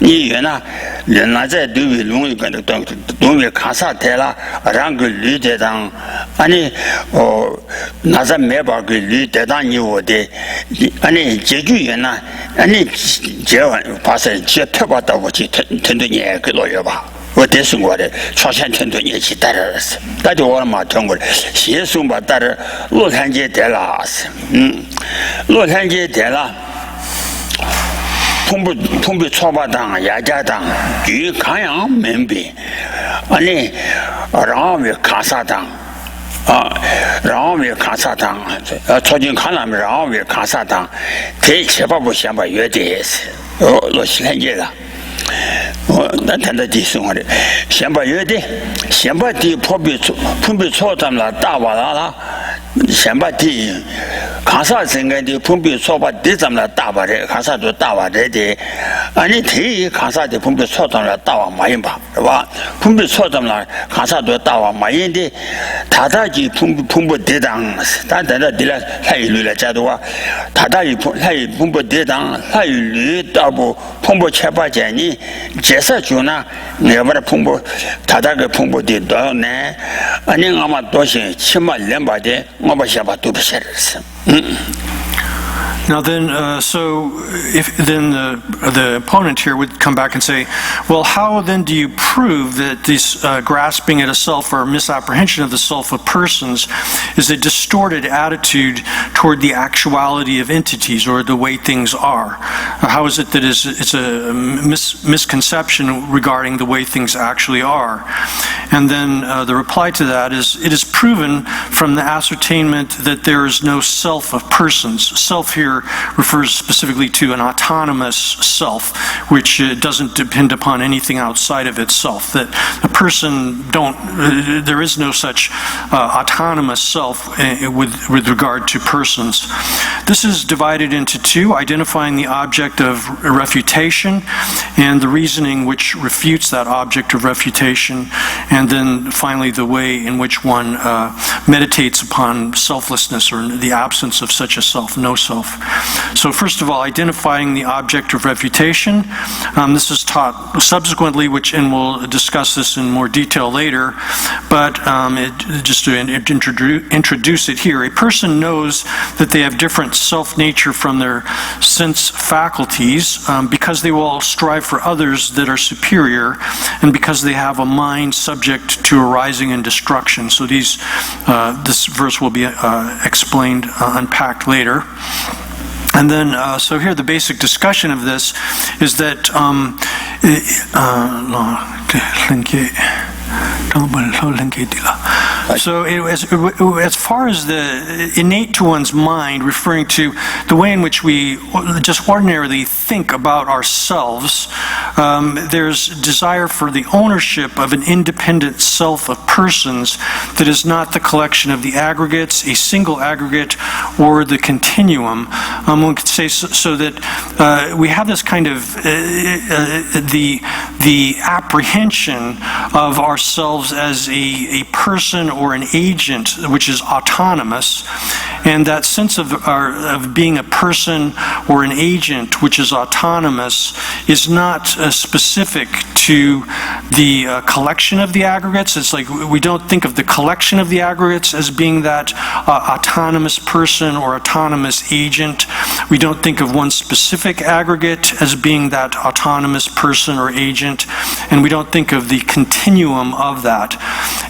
이연아人在 对于容易跟的东西看啥台了让个绿的当 아니那在没把个绿的当你我的 아니 제주연아 아니 제원 봐서 제特别到我去团队也给老爷吧 我这是我的朝鲜团队也去带了是大家我嘛中国写书吧带了洛杉矶带了是洛杉矶带了 풍부 초바당 야자당 주 강양 멤비 아니 라오미 가사당 라오미 가사당 초진 칸람 라오미 가사당 대체바부 샤바 여대스 로시간제라 나탄다 디송하래 샤바 여대 샤바디 풍부 초담라 다와라라 샤바디 가사 생각이 풍부 소바 대담라 다바래 가사도 다와래데 아니 대 가사도 풍부 소담라 다와 마인바 봐 풍부 소담라 가사도 다와 마인데 다다지 풍부 대당 다다다 딜라 하이루라 자도와 다다이 풍부 대당 하이루 다부 풍부 체바제니 제사 주나 내가 풍부 다다가 풍부 대도네 아니 아마 도시 치마 렘바데 뭐바샤바도 비셔스 Now then, so if then the opponent here would come back and say, well, how then do you prove that this grasping at a self or misapprehension of the self of persons is a distorted attitude toward the actuality of entities or the way things are? How is it that it's a misconception regarding the way things actually are? And then the reply to that is, it is proven from the ascertainment that there is no self of persons. Self here refers specifically to an autonomous self, which doesn't depend upon anything outside of itself. That a person there is no such autonomous self with regard to persons. This is divided into two: identifying the object of refutation and the reasoning which refutes that object of refutation, and then finally the way in which one meditates upon selflessness or the absence of such a self, no self. So first of all, identifying the object of refutation. This is taught subsequently, and we'll discuss this in more detail later, but just to introduce it here, a person knows that they have different self-nature from their sense faculties, because they will strive for others that are superior, and because they have a mind subject to arising and destruction. So this verse will be explained, unpacked later. And then, so here the basic discussion of this is that so as far as the innate to one's mind, referring to the way in which we just ordinarily think about ourselves, there's desire for the ownership of an independent self of persons that is not the collection of the aggregates, a single aggregate, or the continuum. One could say so that we have this kind of the apprehension of ourselves as a person or an agent which is autonomous, and that sense of being a person or an agent which is autonomous is not specific to the collection of the aggregates. It's like we don't think of the collection of the aggregates as being that autonomous person or autonomous agent. We don't think of one specific aggregate as being that autonomous person or agent, and we don't think of the continuum of that.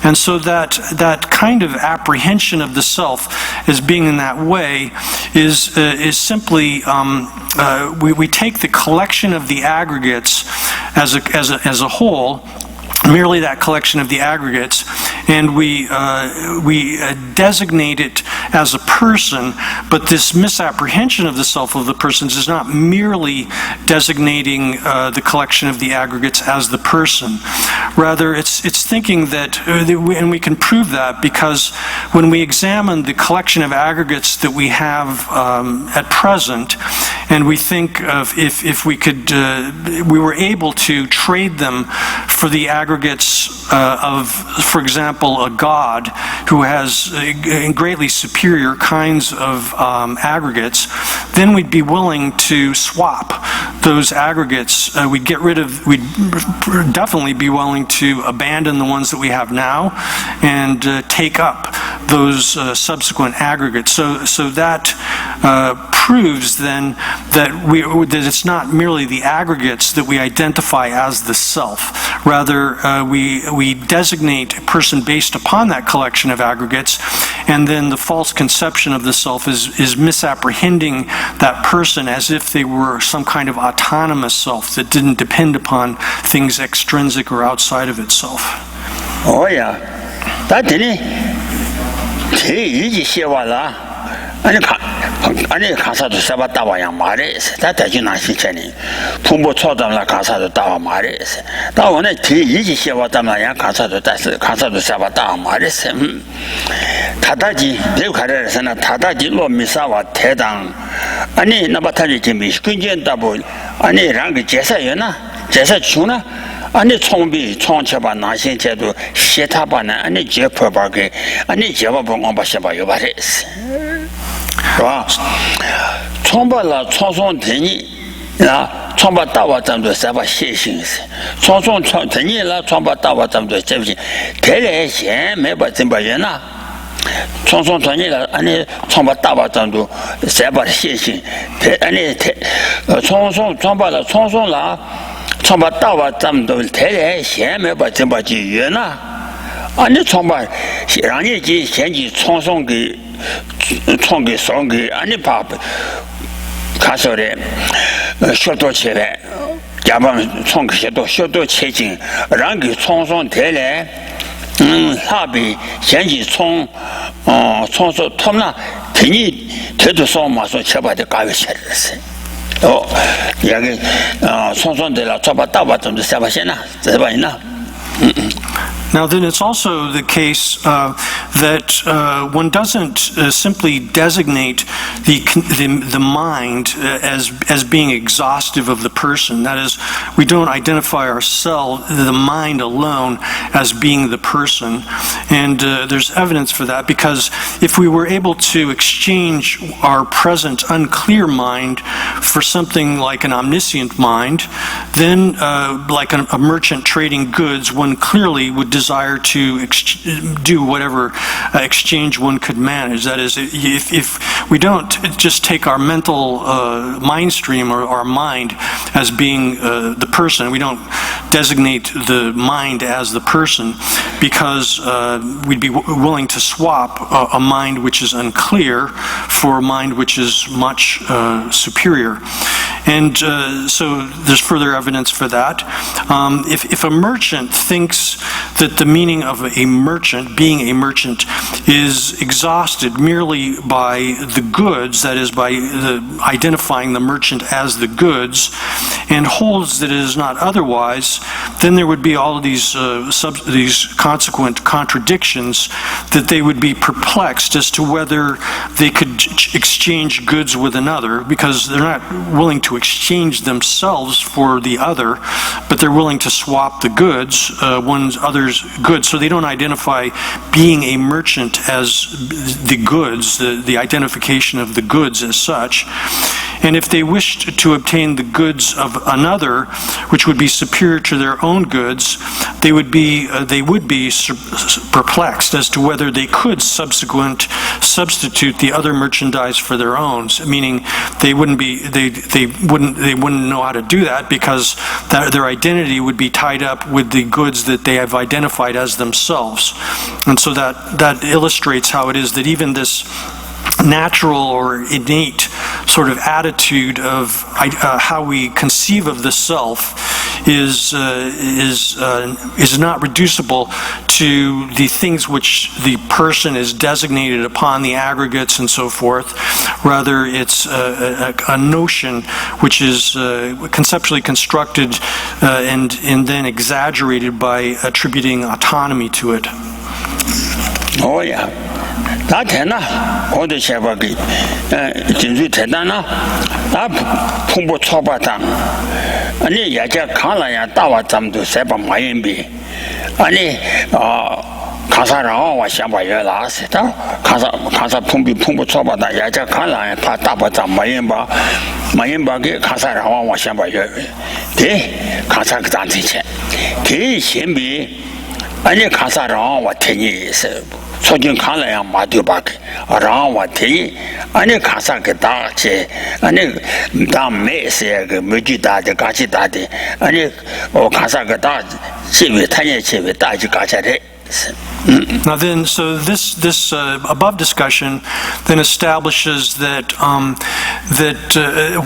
And so that kind of apprehension of the self as being in that way is simply we take the collection of the aggregates as a whole, merely that collection of the aggregates, and we designate it as a person, but this misapprehension of the self of the persons is not merely designating the collection of the aggregates as the person. Rather, it's thinking that, and we can prove that because when we examine the collection of aggregates that we have at present, and we think of if we could, we were able to trade them for the aggregates of, for example, a god who has greatly superior kinds of aggregates, then we'd be willing to swap those aggregates. We'd definitely be willing to abandon the ones that we have now and take up those subsequent aggregates. So that proves then that it's not merely the aggregates that we identify as the self. Rather, we designate a person based upon that collection of aggregates, and then the false conception of the self is misapprehending that person as if they were some kind of autonomous self that didn't depend upon things extrinsic or outside of itself. Oh yeah, that didn't. 아니 가사도 세바 따와야 말해서 다다지나 신체니 풍부 초담라 가사도 따와 말해서 따오네 뒤이지 세바담라야 가사도 따서 가사도 세바 따와 말해서 다다지 내가 가려서나 다다지 로미사와 대당 아니 나바타지 김이 근전다보 아니 랑게 제사였나 제사 주나 아니 총비 총체바 나신체도 시타바나 아니 제퍼바게 아니 제바봉 바샤바 요바레스 와 총발라 총송 되니 야 총바 따와 잠도 사바 시신스 총송 되니라 총바 따와 잠도 제비 대례시 매바 점바연나 총송 되니라 아니 총바 따와 잠도 사바 시신 아니 총송 총발라 총송라 총바 따와 잠도 대례시 매바 점바지연나 아니 총바 시랑이지 현지 총송기 총기 송기 아니 밥 가서래 쇼도 체래 야방 총기도 쇼도 체진 랑기 총송 대래 합이 현지 총소 톰나 괜히 대도 소마서 쳐봐도 가위셔졌어 여기 총송대라 쳐봤다 좀 세바시나 세바이나 Now then, it's also the case that one doesn't simply designate the mind as being exhaustive of the person. That is, we don't identify ourselves, the mind alone, as being the person. And there's evidence for that, because if we were able to exchange our present unclear mind for something like an omniscient mind, then like a merchant trading goods, one clearly would desire to do whatever exchange one could manage. That is, if we don't just take our mental mind stream or our mind as being the person, we don't designate the mind as the person, because we'd be willing to swap a mind which is unclear for a mind which is much superior. And so there's further evidence for that. If a merchant thinks that the meaning of a merchant, being a merchant, is exhausted merely by the goods, that is, by identifying the merchant as the goods, and holds that it is not otherwise, then there would be all of these consequent contradictions, that they would be perplexed as to whether they could exchange goods with another, because they're not willing to exchange themselves for the other, but they're willing to swap the goods, other's goods. So they don't identify being a merchant as the goods, the identification of the goods as such. And if they wished to obtain the goods of another, which would be superior to their own goods, they would be perplexed as to whether they could substitute the other merchandise for their own. Meaning, they wouldn't know how to do that, because their identity would be tied up with the goods that they have identified as themselves. And so that illustrates how it is that even this natural or innate sort of attitude of how we conceive of the self is not reducible to the things which the person is designated upon, the aggregates and so forth. Rather, it's a notion which is conceptually constructed and then exaggerated by attributing autonomy to it. Oh yeah. 다 되나? 고대 샤바기 진주 대단나? 다 풍부 초바당. 아니 야자 칸라야 따와 잠도 세바 마연비. 아니 가사라와 샤바야 라세다. 가사 풍부 초바다 야자 칸라야 다 따바 잠 마연바. 마연바게 가사라와 샤바야. 대 가사 그 단체체. 대 신비 아니 가사라와 테니스 소진 칸라야 마디바게 라와 테니 아니 가사게 다체 아니 다메세 그 무지다데 같이다데 아니 가사게 다 시위 타예 시위 다지 가자데. Now then, so this above discussion then establishes that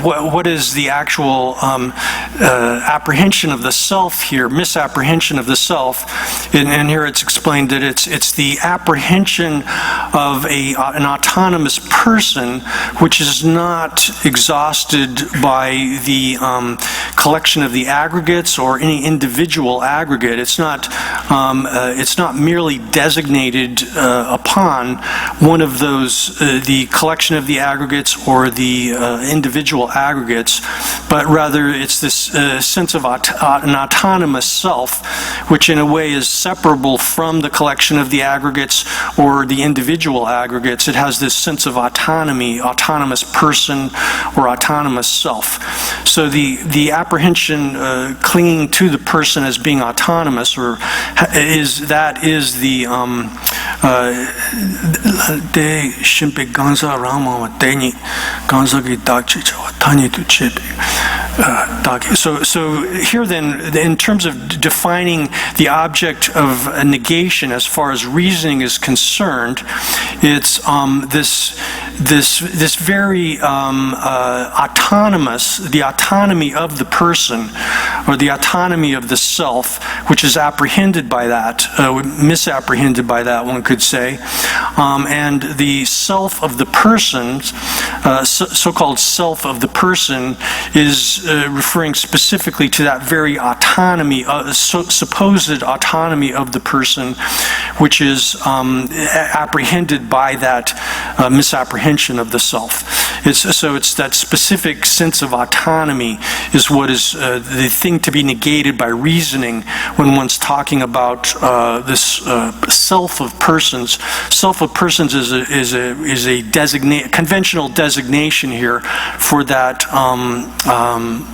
what is the actual apprehension of the self here, misapprehension of the self, and here it's explained that it's the apprehension of an autonomous person which is not exhausted by the collection of the aggregates or any individual aggregate. It's not merely designated upon one of those, the collection of the aggregates or the individual aggregates, but rather it's this sense of an autonomous self, which in a way is separable from the collection of the aggregates or the individual aggregates. It has this sense of autonomy, autonomous person or autonomous self. So the apprehension clinging to the person as being autonomous is the de shimpe ganza rama wa teni ganza gi dakchi chawa tani tu chepe. So here then, in terms of defining the object of a negation as far as reasoning is concerned, it's this very autonomous, the autonomy of the person, or the autonomy of the self, which is apprehended by that, misapprehended by that, one could say, and the self of the person, so-called self of the person, is referring specifically to that very autonomy, supposed autonomy of the person, which is apprehended by that misapprehension of the self. So it's that specific sense of autonomy is what is the thing to be negated by reasoning when one's talking about this self of persons. Self of persons is a conventional designation here for that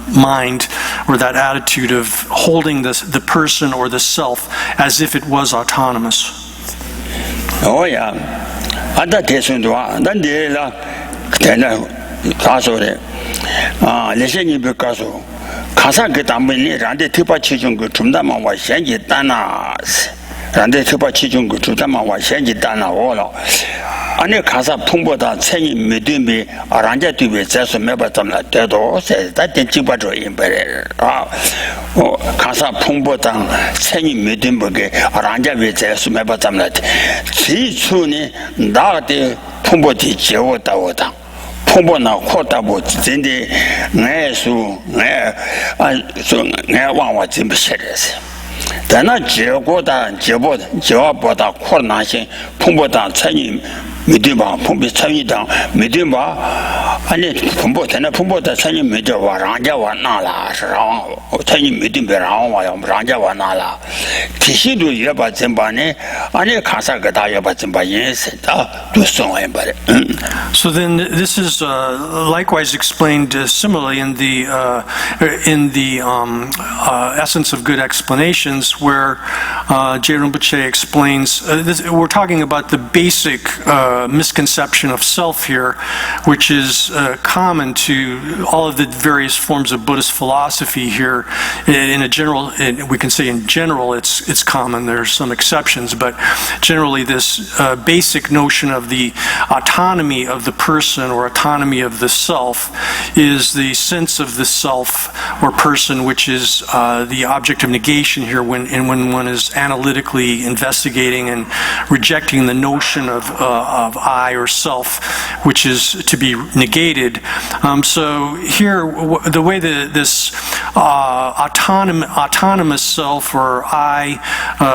mind or that attitude of holding the person or the self as if it was autonomous. Oh yeah, ada tesun doa dan dia lah kena kaso le, lesen ni berkaso, kasa kita ambil ni rantai tiba cijung ke cuma mawa senji tanah, rantai tiba cijung ke cuma mawa senji tanah olah. Ane kasa pungpo da cenyi midunbi aranja tubi zesu meba tamla dedo se da den jiba zho inbere kasa pungpo da cenyi midunbi ge aranja bi zesu meba tamla ci chu ni da de pungpo di jewo da wo da pungpo na ko da bo zin de ngai su ngai wang wa zin bu xie de se 但那结果的结果不大可能性，碰不到参与没对吧？碰不参与到没对吧？俺这碰不在那碰不到参与没对吧？人家我拿了是让参与没对别人我要人家我拿了，提醒都也把真把呢，俺这看啥个大也把真把认识的都送完把的。So then, this is likewise explained similarly in the Essence of Good Explanations, where J. Rinpoche explains. We're talking about the basic misconception of self here, which is common to all of the various forms of Buddhist philosophy here. In a general, we can say in general, it's common. There's some exceptions, but generally, this basic notion of the autonomy of the person or autonomy of the self is the sense of the self or person, which is the object of negation here when one is analytically investigating and rejecting the notion of I or self, which is to be negated. So here, the way this autonomous self or I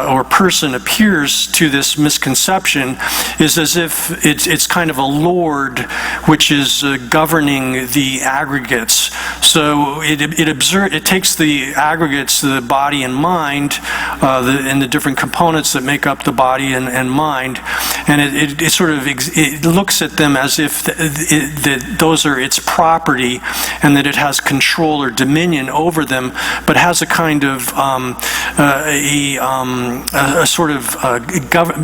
or person appears to this misconception is as if it's kind of a lord which is governing the aggregates. So it takes the aggregates, the body and mind, and the different components that make up the body and mind, and it sort of it looks at them as if that those are its property, and that it has control or dominion over them, but has a kind of a sort of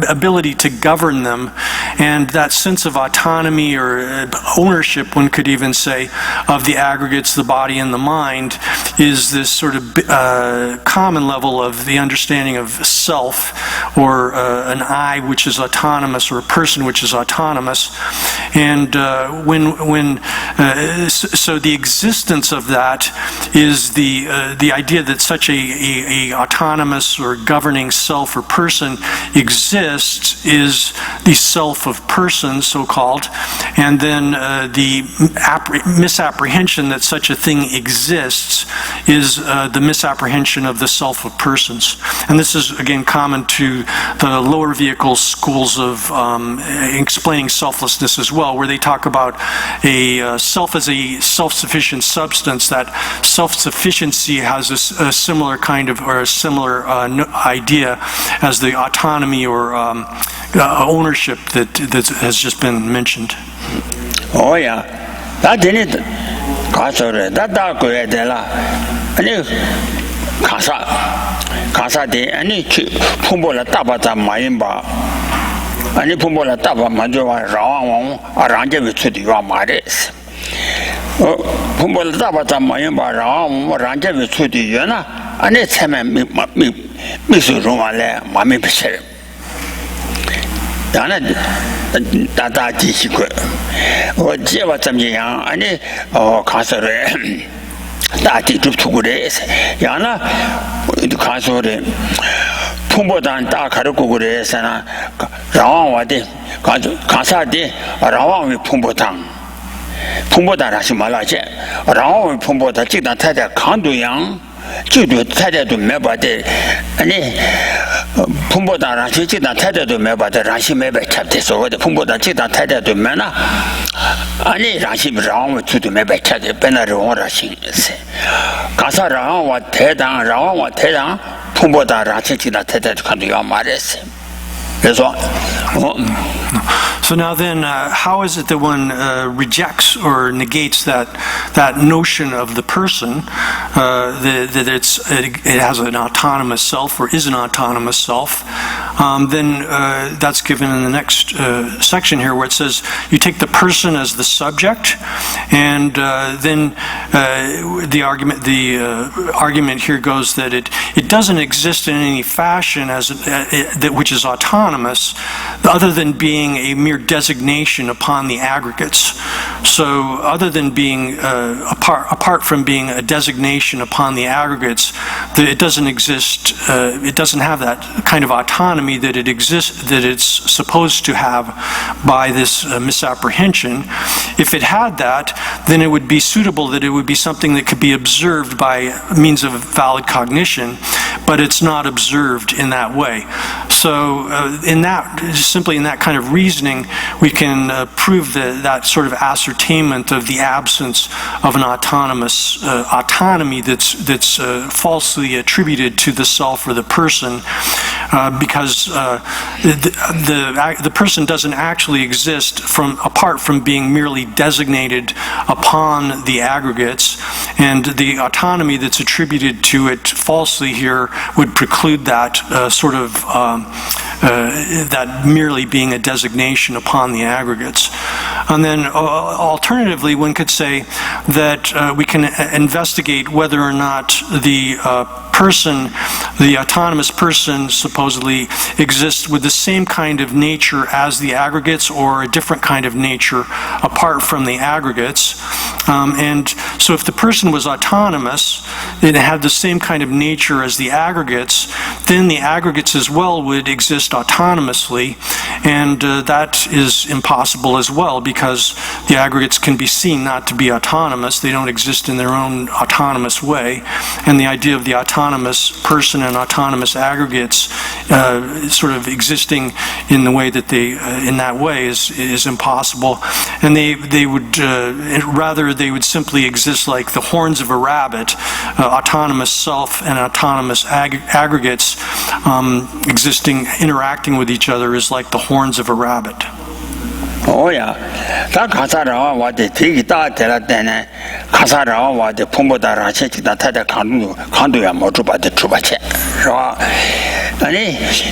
ability to govern them, and that sense of autonomy or ownership, one could even say, of the aggregates, the body and the mind, is this sort of common level of the understanding of self, or an I which is autonomous, or a person which is autonomous. And so the existence of that is the idea that such a autonomous or governing self or person exists is the self of person, so-called, and then the misapprehension that such a thing exists is the misapprehension of the self of persons. And this is, again, common to the lower vehicle schools of explaining selflessness as well, where they talk about a self as a self-sufficient substance, that self-sufficiency has a similar kind of, or a similar idea as the autonomy or ownership that has just been mentioned. Oh yeah, that didn't that go ahead and Kasa de any Pumbola Tabata Mayimba, any Pumbola Taba Majoa Rawang, Aranja with Tudiwa Mares. Pumbola Tabata Mayimba Rawang, Ranja with Tudiyana, and it's him and Miss Romale, Mammy Pesher. Dana Tata Tishiko, or Jeva Tamia, and Kasa. That is two days. Yana, the castle, Pumbodan, Takarukudes, and Rawadi, Casa de Rawan with Pumbotan. Pumbodan Rasimalaje, Rawan with Pumbota, Chita Tata, Kandu Yang, Judo Tata to Mebade, and Pumbodan Rashita Tata to Mebade, Rashi Mebe chapter, so the Pumboda Chita Tata to Mana. Ani Rashi Rawan with two to Mebe Chat, Benaron Rashi. Casa Rawan was Tedan, Rawan was Tedan, Pumboda Rashita Tata to come to your Mares. That's all. So now then, how is it that one rejects or negates that notion of the person, that it has an autonomous self or is an autonomous self? then that's given in the next section here, where it says you take the person as the subject, and then the argument here goes that it doesn't exist in any fashion as which is autonomous, other than being a mere designation upon the aggregates. So, other than being apart from being a designation upon the aggregates, it doesn't exist. It doesn't have that kind of autonomy that it exists, that it's supposed to have by this misapprehension. If it had that, then it would be suitable that it would be something that could be observed by means of valid cognition, but it's not observed in that way. So simply in that kind of reasoning, we can prove that sort of ascertainment of the absence of an autonomy that's falsely attributed to the self or the person, because the person doesn't actually exist apart from being merely designated upon the aggregates, and the autonomy that's attributed to it falsely here would preclude that that merely being a designation upon the aggregates. And then alternatively, one could say that we can investigate whether or not the autonomous person supposedly exists with the same kind of nature as the aggregates, or a different kind of nature apart from the aggregates. And so if the person was autonomous, it had the same kind of nature as the aggregates, then the aggregates as well would exist autonomously, and that is impossible as well, because the aggregates can be seen not to be autonomous. They don't exist in their own autonomous way, and the idea of the autonomous person and autonomous aggregates sort of existing in the way that in that way is impossible. And they would they would simply exist like the horns of a rabbit. Autonomous self and autonomous aggregates interacting with each other is like the horns of a rabbit. Oh yeah, that Kasara was the Tigita Telatene, Kasara was the Pumboda Rachita Tata Kanduya Motuba the Trubache.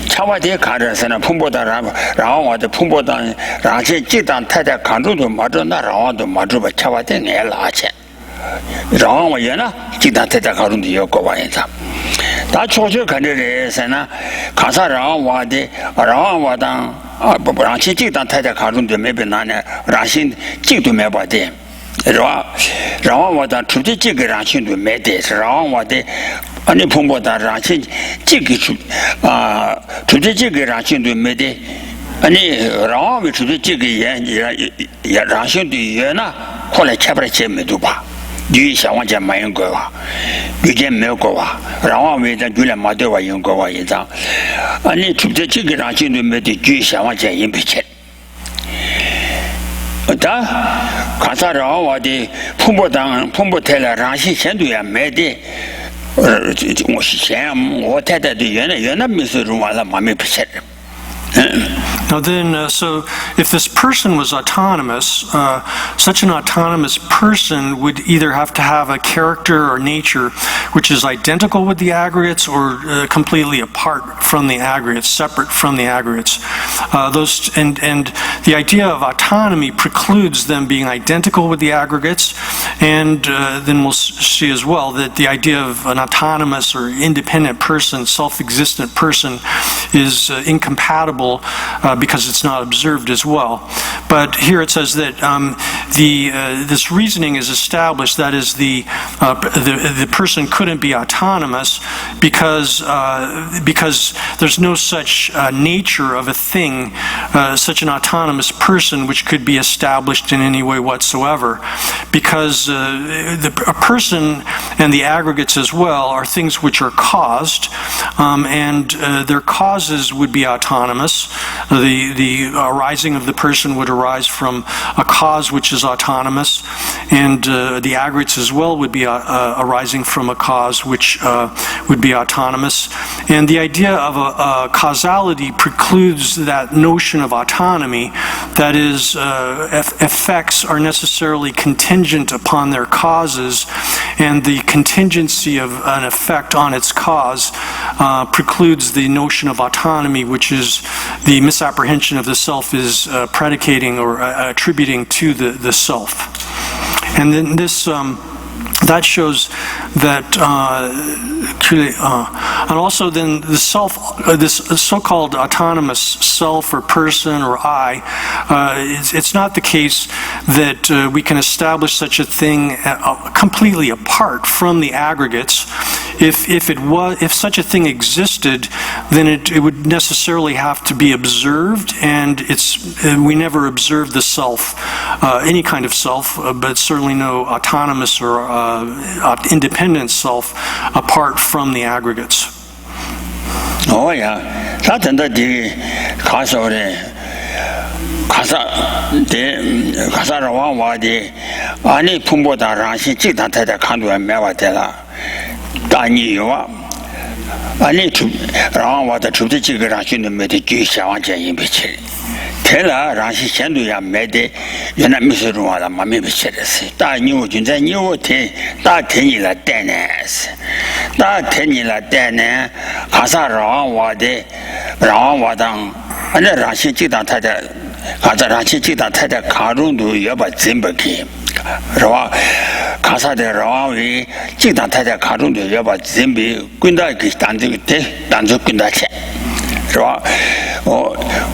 Chawati Karas and a Pumboda Rawa, the Pumboda Rachita Tata Kandu, Madonna Rawa, the Maduba Chawati Elache. Rawa Yena, Chita Tata Karundi Yokovaita. That Chojo Kandis and Kasara was the Rawa Wadan. Ranchi Chitan Tata Karun de Mebenana, Rashin Chitu Mebade. Rawan was a Trudy Chig Ranchin to Medes, Rawan was the Anipumbo that Ranchin Chig Trudy Chig Ranchin to Mede. Any Rawan with Trudy Chig Ranchin to Yena, call a Chabrache Meduba. Do you shall want your Mayangova? You get Melkova, Rawan with the Gula Madova Yungova is down. I need to the chicken ranching to make the Jewish I want your impichet. But Kasara or the Pumbotella Ranchi Senduya Mede Sham or Tata the Yena Mr. Rumala Mami Pichet. Now then, so if this person was autonomous, such an autonomous person would either have to have a character or nature which is identical with the aggregates, or completely apart from the aggregates, separate from the aggregates. And the idea of autonomy precludes them being identical with the aggregates, and then we'll see as well that the idea of an autonomous or independent person, self-existent person, is incompatible because it's not observed as well. But here it says that this reasoning is established, that is, the person couldn't be autonomous because there's no such nature of a thing, such an autonomous person which could be established in any way whatsoever, because a person and the aggregates as well are things which are caused, and their causes would be autonomous. The arising of the person would arise from a cause which is autonomous, and the aggregates as well would be arising from a cause which would be autonomous. And the idea of a causality precludes that notion of autonomy, That is, effects are necessarily contingent upon their causes, and the contingency of an effect on its cause precludes the notion of autonomy, which is the misapprehension of the self is predicating or attributing to the self. And then this that shows that, and also then the self, this so-called autonomous self or person or I, it's not the case that we can establish such a thing completely apart from the aggregates. If such a thing existed, then it would necessarily have to be observed, and we never observe the self, any kind of self, but certainly no autonomous or independent self apart from the aggregates. Oh yeah, that and the Kasa Wadi Ani Pumboda Rashi Chita Kandu and Mewatela Daniwa. I need to round what the truth Chigarashi to make the Gishawan in Bichi. Tell her Rashi Shanduya made Yana Misruana Mami Bichis. That new Jinja new tea, that tenila dennis. That tenila denne, Kasa Rawan Wadi, Rawan Wadang, and the Rashi Chita Kasa Rashi Chita Karundu Yaba Zimbaki. Rawa Kasa de Rawi, Chita Karundu Yaba Zimbi, Gunda Danzu Gundache. Rawa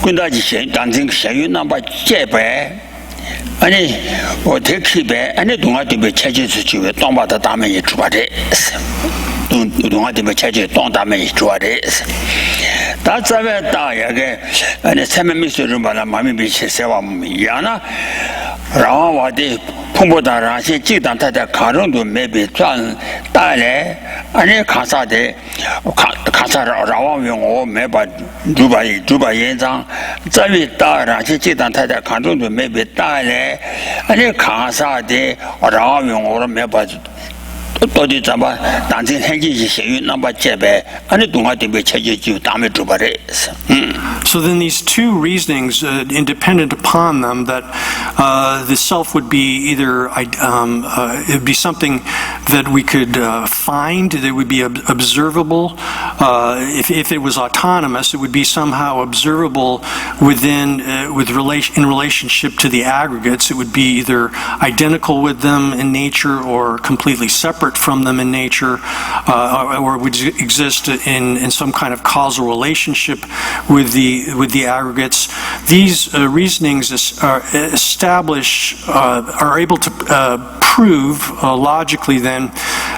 Gundaji dancing Shayu number Jebe. Any or take Kibe, and they don't want to be charged to it, don't want the damage to what is. Don't want to be charged, don't damage to what is. That's a very die again, and the same Mr. Rumana Mami Bicheseva Yana Rawadi Pumboda Rashi Chitan Karundu maybe Tran Dale, and Kasa de Kasa Rawang or Meba Dubai Yenzang, Zavi Rashi Chitan Karundu maybe Dale, and Kasa de Rawang or Meba. Dancing Henry number Jebe, and it don't have to be charged you damage to Bares. So then these two reasonings, independent upon them, that the self would be either, it would be something that we could find, that would be observable. If it was autonomous, it would be somehow observable in relationship to the aggregates. It would be either identical with them in nature or completely separate from them in nature, or would exist in some kind of causal relationship with the aggregates. These reasonings are able to prove logically then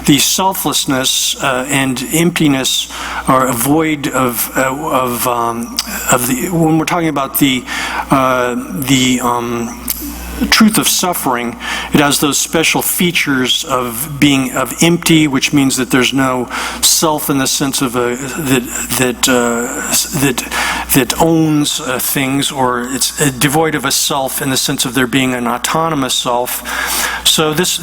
the selflessness and emptiness or void of the, when we're talking about the truth of suffering. It has those special features of being empty, which means that there's no self in the sense of that owns things, or it's devoid of a self in the sense of there being an autonomous self. So this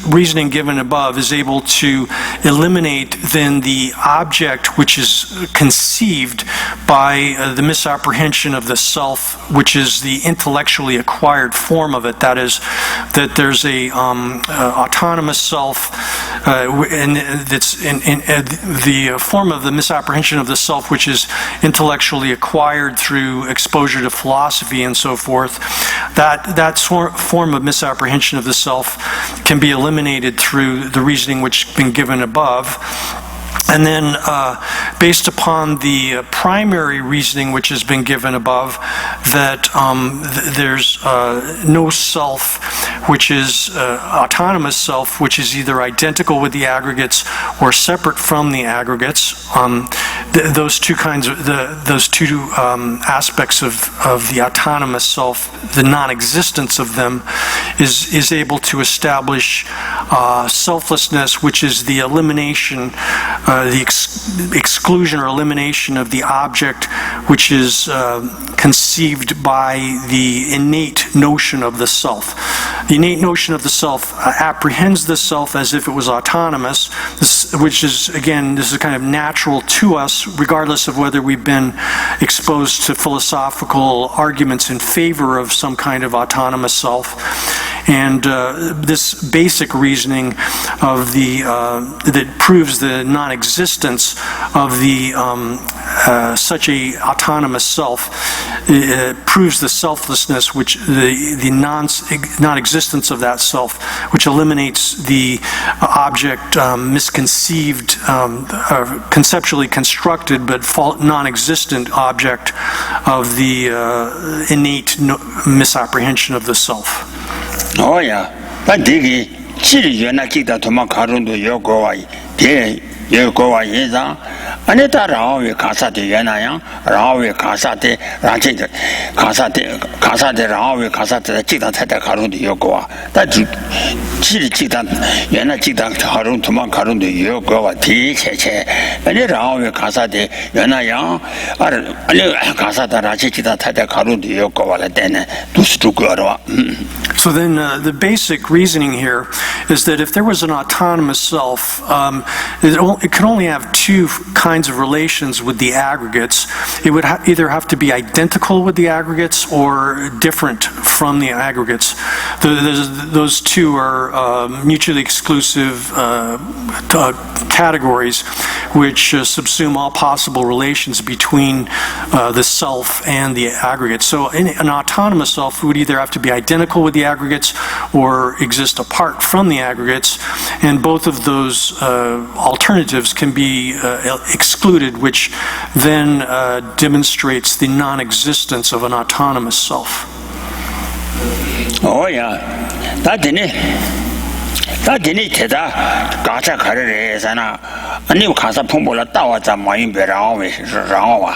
reasoning given above is able to eliminate then the object which is conceived by the misapprehension of the self, which is the intellectually acquired form of it. That is, that there's a autonomous self, and that's in the form of the misapprehension of the self, which is intellectually acquired through exposure to philosophy and so forth. That form of misapprehension of the self can be eliminated through the reasoning which has been given above. And then, based upon the primary reasoning which has been given above, that there's no self, which is autonomous self, which is either identical with the aggregates or separate from the aggregates. Those two kinds of aspects of the autonomous self, the non-existence of them, is able to establish selflessness, which is the elimination. The exclusion or elimination of the object which is conceived by the innate notion of the self. The innate notion of the self apprehends the self as if it was autonomous, which is, again, this is kind of natural to us, regardless of whether we've been exposed to philosophical arguments in favor of some kind of autonomous self. And this basic reasoning of that proves the non-existence of such a autonomous self proves the selflessness, which the non-existence of that self, which eliminates the object misconceived, conceptually constructed but non-existent object of the innate misapprehension of the self. Oh yeah, but digi chiri yena kita thoma kharundo yogowai de yogowai yeza aneta rawe khasate yena yang rawe khasate rache khasate rawe khasate kita thata kharundo yogowa ta chiri kita yena kita kharundo thoma kharundo yogowa de cheche ane rawe khasate yena yang ane khasate rache kita thata kharundo yogowa la dene dustu gorwa. So then the basic reasoning here is that if there was an autonomous self, it could only have two kinds of relations with the aggregates. It would either have to be identical with the aggregates or different from the aggregates. Those two are mutually exclusive categories which subsume all possible relations between the self and the aggregate. So an autonomous self would either have to be identical with the aggregates or exist apart from the aggregates, and both of those alternatives can be excluded, which then demonstrates the non-existence of an autonomous self. Oh yeah, Tadini Teda Gacha Carre Sana, a new Casa Pumbola Tawaza Maim Berawa,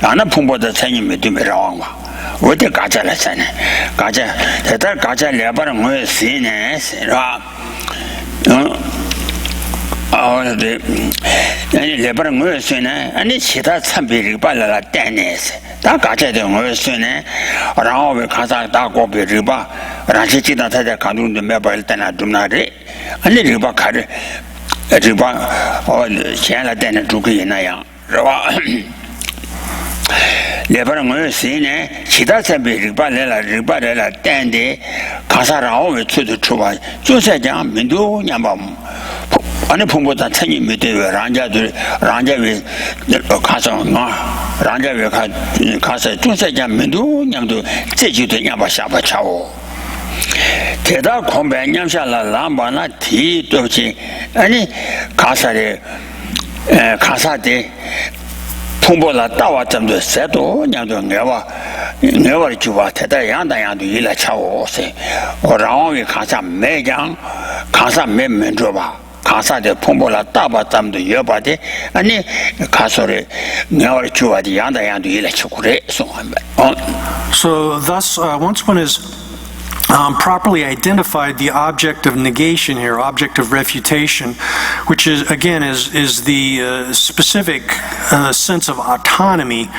Rana Pumbo the Tany Medumerawa. What the Gacha lesson? Gacha, Teta Gacha Lebaran was seen as Lebaran was seen, and it's hit some big balla tennis. That Gacha was seen, around with Casa Dago Riba, Ranchita Tada Kanun the Mabel Tana Dumare, and the Riba Kare, Riba, or Shana Dana Duki Naya. Lebaran was seen, she doesn't be Riba Dande, Casara to the Chuba, Joseph Jam, Mindu, Yambam. Ani pumbo ta tsanyi mite ranja with kasa ranja with kasa tunsa jam mendu nyamdu zeju de nyamba shaba chao teda kombe nyamsha la lamba na ti dochi ani kasa de pumbo la tawa jamdo sedo nyamdu ngewa juwa teda yanda ila chao se orawa we kasa mejang kasa me menjoba Casa de Pombola Taba Tam de Yobade, and Casore, never Chua the Yanda and the Electrocure. So, thus, once one is properly identified the object of negation here, object of refutation, which is again is the specific sense of autonomy.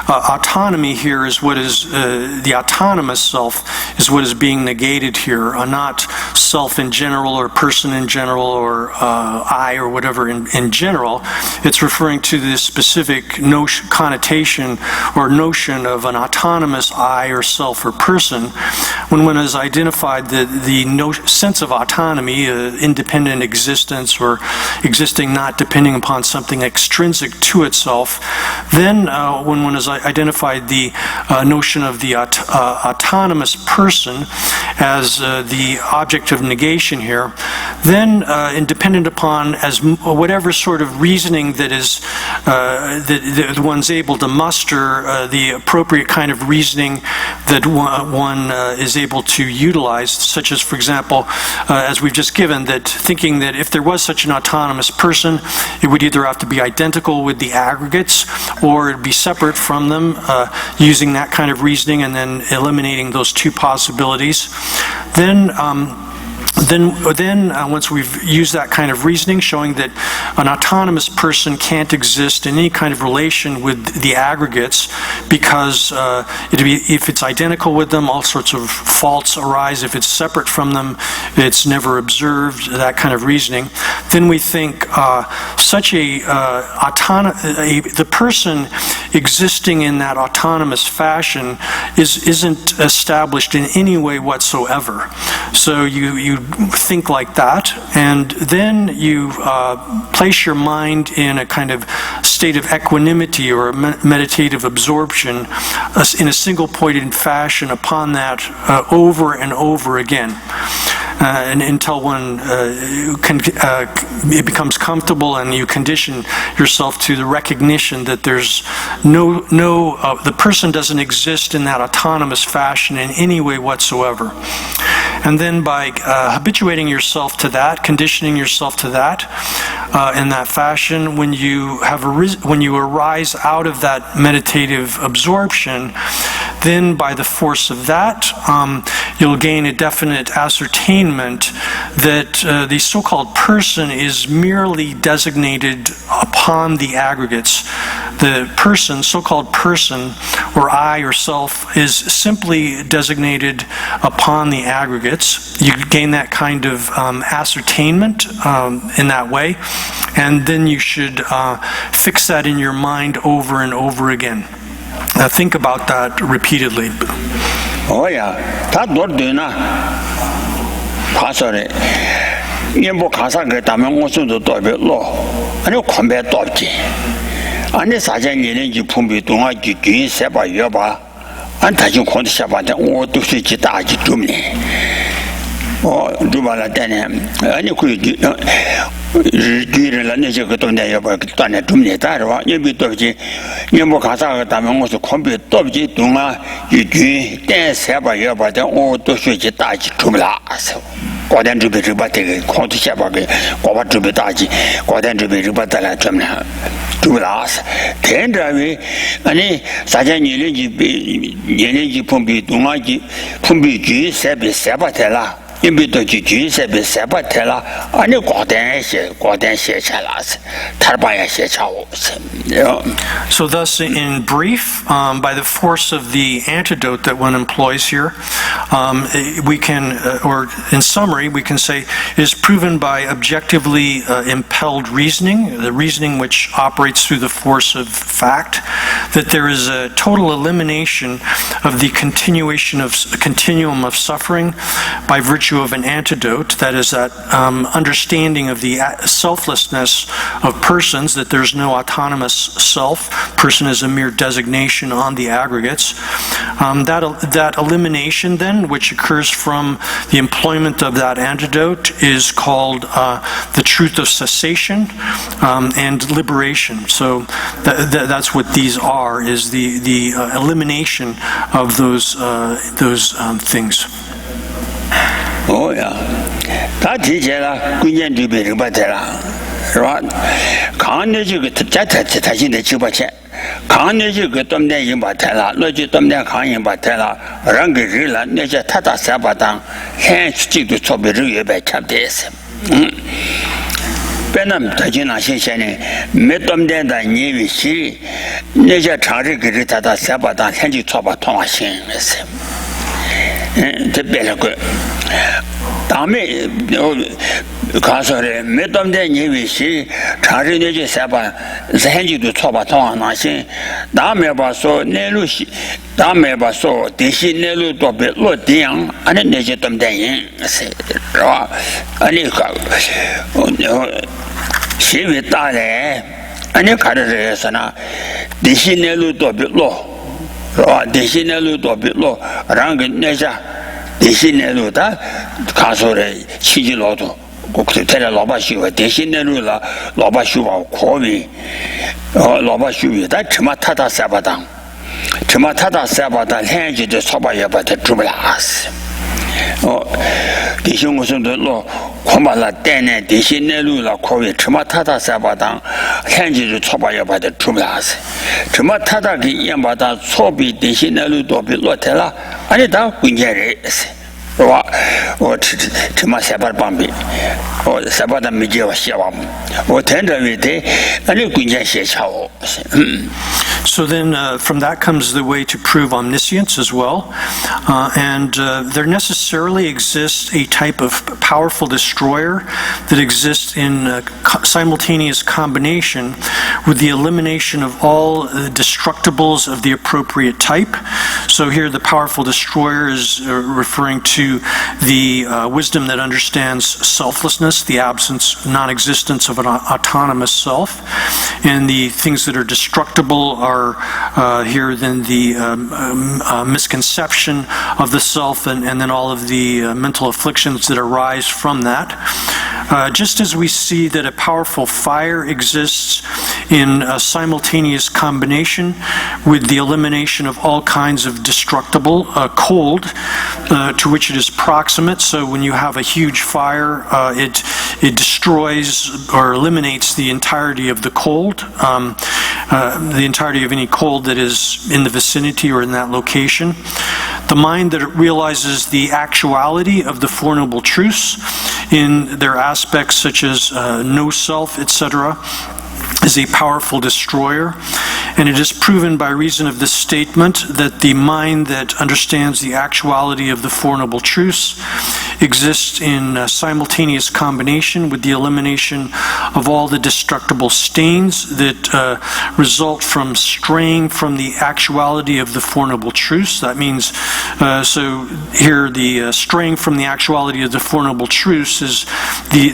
Autonomy here is what is the autonomous self is what is being negated here, not self in general or person in general or I or whatever in general. It's referring to this specific connotation or notion of an autonomous I or self or person. When one is identified the sense of autonomy, independent existence or existing not depending upon something extrinsic to itself, then when one has identified the notion of the autonomous person as the object of negation here, then independent upon as whatever sort of reasoning that is that one's able to muster, the appropriate kind of reasoning that one is able to utilize, such as, for example, as we've just given, that thinking that if there was such an autonomous person, it would either have to be identical with the aggregates or it'd be separate from them, using that kind of reasoning and then eliminating those two possibilities. Then Then once we've used that kind of reasoning, showing that an autonomous person can't exist in any kind of relation with the aggregates because if it's identical with them, all sorts of faults arise. If it's separate from them, it's never observed, that kind of reasoning. Then we think such the person existing in that autonomous fashion isn't established in any way whatsoever. So you think like that, and then you place your mind in a kind of state of equanimity or meditative absorption in a single-pointed fashion upon that over and over again, and until it becomes comfortable and you condition yourself to the recognition that there's the person doesn't exist in that autonomous fashion in any way whatsoever. And then by habituating yourself to that, conditioning yourself to that in that fashion, when you arise out of that meditative absorption, then by the force of that, you'll gain a definite ascertainment that the so-called person is merely designated upon the aggregates. The person, so-called person, or I or self, is simply designated upon the aggregates. You gain that kind of ascertainment in that way, and then you should fix that in your mind over and over again. Think about that repeatedly. Oh yeah, that not doing sorry. Yembo Kasa get a man also to do it law. I know combat dodgy. And the sergeant you pump to my G Seba Yoba, and touching Conshaba or to switch it out to me. Or do what then, and you could do the nature to me. You be dodgy. Yembo Kasa get a man also combat dodgy to my then Seba Yoba or to switch it out to me. Quadan to be rebutted, Contishabag, over to be taji, Quadan to be rebutted at to last. Tender, any Sajan Yeligi Pumbi, Dumagi, Pumbi G, Sebi Sabatella, Imbito G, Sebi Sabatella, and you Quadan Shechalas, Tarbaya Shechaos. So, thus, in brief, by the force of the antidote that one employs here, we can, or in summary, we can say is proven by objectively impelled reasoning, the reasoning which operates through the force of fact, that there is a total elimination of the continuum of suffering by virtue of an antidote, that is that understanding of the selflessness of persons, that there's no autonomous self. Person is a mere designation on the aggregates. That elimination then, which occurs from the employment of that antidote, is called the truth of cessation and liberation. So that's what these are, is the elimination of those things. Oh yeah, that teacher, Queen to be rebutted. Right? Can't you get to touch in the Chubache? Can't you get them there in Batella, Logic them there, Kanye Batella, Rangirilla, Nature Tata Sabatan, hands stick to Tobiru by Chapters. Benham Tajina Shishani, met them there than Navy Sea, Nature Charity Tata Sabatan, Handy Toba Thomas. The Belago. Dame Casore, met them there Navy Sea, Charity Saba, the Handy to Toba Thomas, Dame Basso, Nelushi, Dame Basso, Dishi Nelu to be Lodian, and a nature them there. She will die, and you can't resana. Dishi Nelu to be low. Dishi Nelu to be low, Rang Nature, Dishi Neluta, Casore, Chigiloto. Go to tell a Lobashu, Deshinella, Lobashu, Kovi, Lobashu, that Chimatata Sabadan. Chimatata Sabadan hands you the Sobaya but the Trublas. Oh, the Hungus on the law, Komala Dene, Deshinella, Kovi, Chimatata Sabadan, hands you the Sobaya by the Trublas. Chimatata Yambada, Sobi, Deshinella, Dobi Lotella, and it out Wingeres. Tima Sabar Bambi, or Sabata Mijia Shawam, or Tender Vite, and you can just show. So then from that comes the way to prove omniscience as well. And there necessarily exists a type of powerful destroyer that exists in simultaneous combination with the elimination of all destructibles of the appropriate type. So here the powerful destroyer is referring to the wisdom that understands selflessness, the absence, non-existence of an autonomous self. And the things that are destructible are here then the misconception of the self and then all of the mental afflictions that arise from that. Just as we see that a powerful fire exists in a simultaneous combination with the elimination of all kinds of destructible, cold, to which it is proximate. So when you have a huge fire, it destroys or eliminates the entirety of the cold, the entirety of any cold that is in the vicinity or in that location. The mind that realizes the actuality of the Four Noble Truths in their aspects such as no self, etc., is a powerful destroyer, and it is proven by reason of this statement that the mind that understands the actuality of the Four Noble Truths exists in simultaneous combination with the elimination of all the destructible stains that result from straying from the actuality of the Four Noble Truths. That means, so here the straying from the actuality of the Four Noble Truths is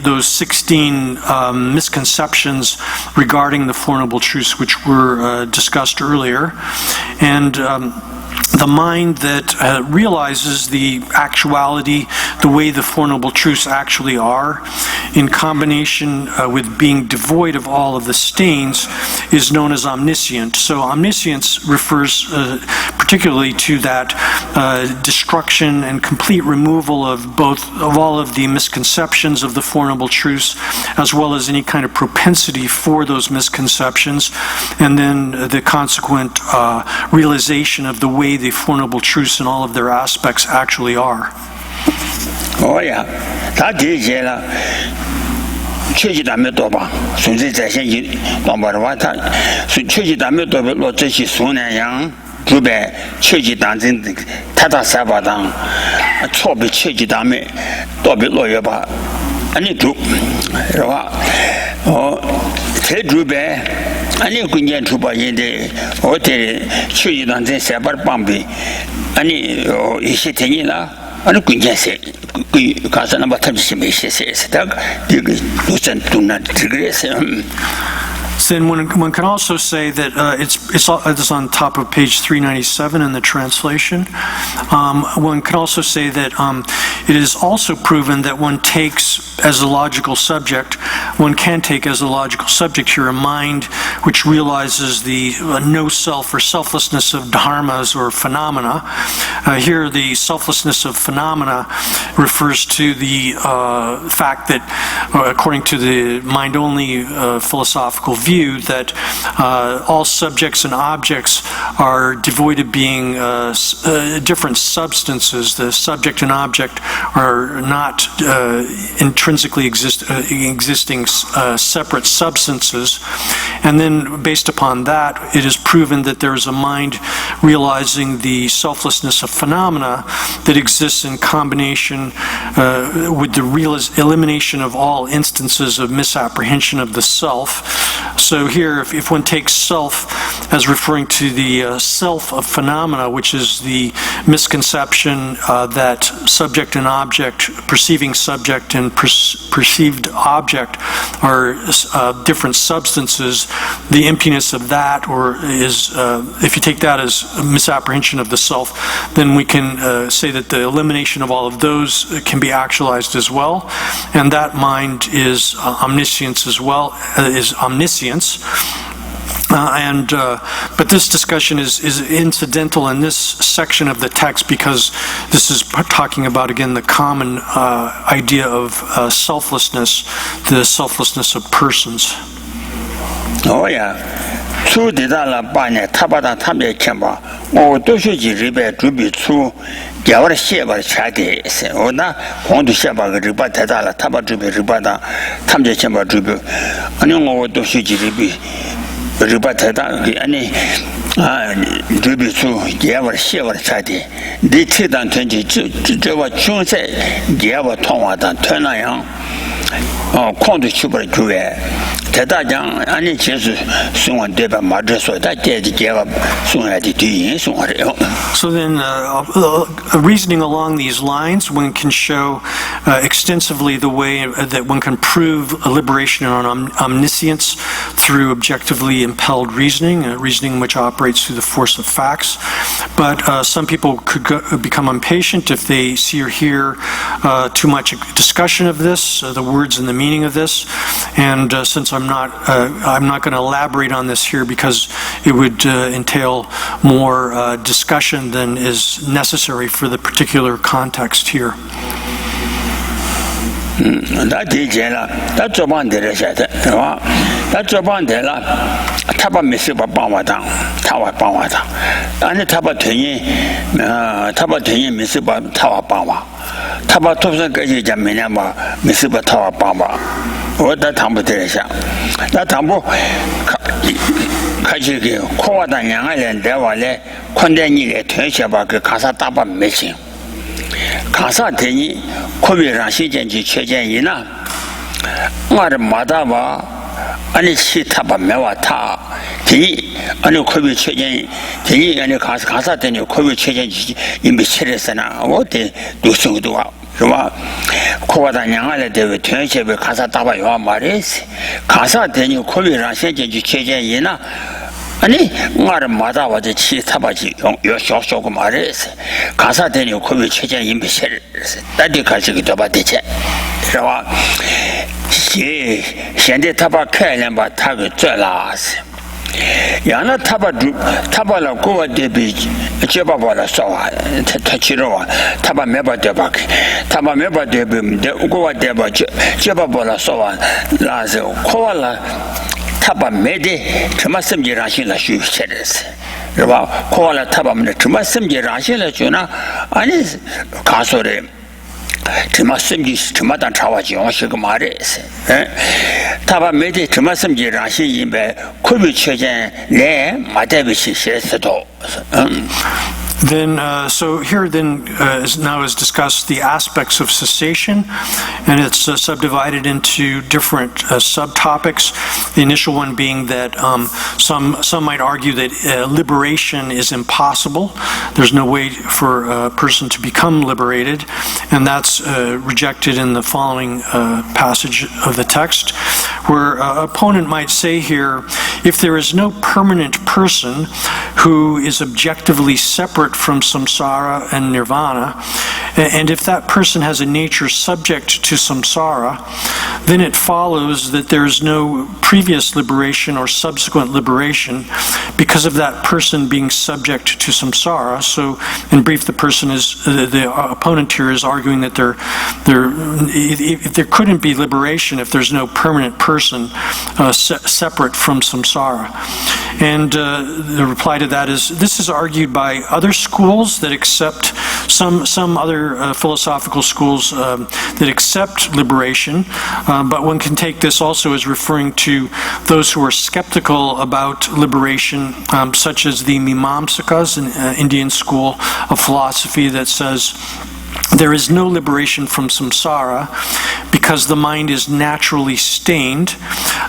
those 16 misconceptions regarding the Four Noble Truths which were discussed earlier. And the mind that realizes the actuality, the way the Four Noble Truths actually are, in combination with being devoid of all of the stains, is known as omniscient. So omniscience refers particularly to that destruction and complete removal of all of the misconceptions of the Four Noble Truths, as well as any kind of propensity for those misconceptions, and then the consequent realization of the way the Four Noble Truths in all of their aspects actually are. Oh yeah, that is it. 确实咱们多吧，甚至在现今当把的话，他确实咱们多落这些苏南洋主办确实当真他到三八当，错别确实咱们多别落月吧，安尼做是吧？哦，才主办，安尼关键出保现在我的确实当真三八帮别，安尼一些天人啦。 아니 굉장히 가서 나 맡아 주시면 있으세요. 이거 무슨 돈나 그랬어요. Then one can also say that it's on top of page 397 in the translation. One can also say that it is also proven that one takes as a logical subject, one can take as a logical subject here a mind which realizes the no self or selflessness of dharmas or phenomena. Here the selflessness of phenomena refers to the fact that, according to the mind-only philosophical view, that all subjects and objects are devoid of being different substances. The subject and object are not intrinsically existing separate substances. And then based upon that, it is proven that there is a mind realizing the selflessness of phenomena that exists in combination with the elimination of all instances of misapprehension of the self. So here, if one takes self as referring to the self of phenomena, which is the misconception that subject and object, perceiving subject and perceived object are different substances, the emptiness of that, or is, if you take that as a misapprehension of the self, then we can say that the elimination of all of those can be actualized as well, and that mind is omniscience as well, is omniscience. But this discussion is incidental in this section of the text because this is talking about, again, the common idea of selflessness, the selflessness of persons. Oh yeah. 出的大了8年，他把他们钱吧，我都是几日呗，准备出，给我的写吧钱的是，我那光都写吧个日把太大了，他把准备日把的，他们钱吧准备，反正我都是几日呗，日把太大给俺呢。准备出给我写我的钱的，你这单团体这我竞赛给我团我的团那样，空都去不了就业。在大讲，俺那其实送我对吧？马这说他这给我送来的对应送我的。So then, reasoning along these lines, one can show extensively the way that one can prove a liberation on omniscience through objectively impelled reasoning, reasoning which operates through the force of facts. But some people could become impatient if they see or hear too much discussion of this, the words and the meaning of this. And since I'm not going to elaborate on this here because it would entail more discussion than is necessary for the particular context here. 他提前了，他做半天了，现在是吧？他做半天了，他把没事把帮我当，他会帮我当，但是他把推人，他把推人没事把他会帮我，他把图上各些家每年把没事把他会帮我，我在谈不得下，那谈不开始给扩大的2个人在我来困在你的推下把给卡萨大把没行。卡萨对你可别让时间去确见你呢，我的马大吧，俺的其他吧没话他，对你，俺的可别确见，对你俺的卡萨对你可别确见去，你没确认是哪，我得都收多少，是吧？扩大2个人对不？推下被卡萨大把话马的是，卡萨对你可别让时间去确见你呢。아니, 나를 마다 와서 치타바지 요쇼쇼고 말했어. 가사 되니 코비 최전 임비실. 딸이 가지기도 받대체. 그래와 현대 타바开년 바 타고 쪄라스. 야나 타바라 고와 대비 제바바라 싸와 타치로와 타바 메바 대박 타바 메바 대비 고와 대바 제바바라 싸와 라서 코와라 타바 메데 정말 심지라신라 쉬셔르스 그봐 코와라 타바면 정말 심지라신라 주나 아니 가소래 정말 심지 정말 단 차와지 오시고 말했어 타바 메데 정말 심지라신 임베 코비 최전 내 마대비시 셰스도 Then, so here then now is discussed the aspects of cessation, and it's subdivided into different subtopics. The initial one being that some might argue that liberation is impossible. There's no way for a person to become liberated, and that's rejected in the following passage of the text, where an opponent might say here, if there is no permanent person who is objectively separate from samsara and nirvana, and if that person has a nature subject to samsara, then it follows that there is no previous liberation or subsequent liberation because of that person being subject to samsara. So, in brief, the opponent here is arguing that there couldn't be liberation if there's no permanent person separate from samsara. And the reply to that is, this is argued by other schools that accept, some other philosophical schools that accept liberation, but one can take this also as referring to those who are skeptical about liberation, such as the Mimamsakas, an Indian school of philosophy that says there is no liberation from samsara because the mind is naturally stained,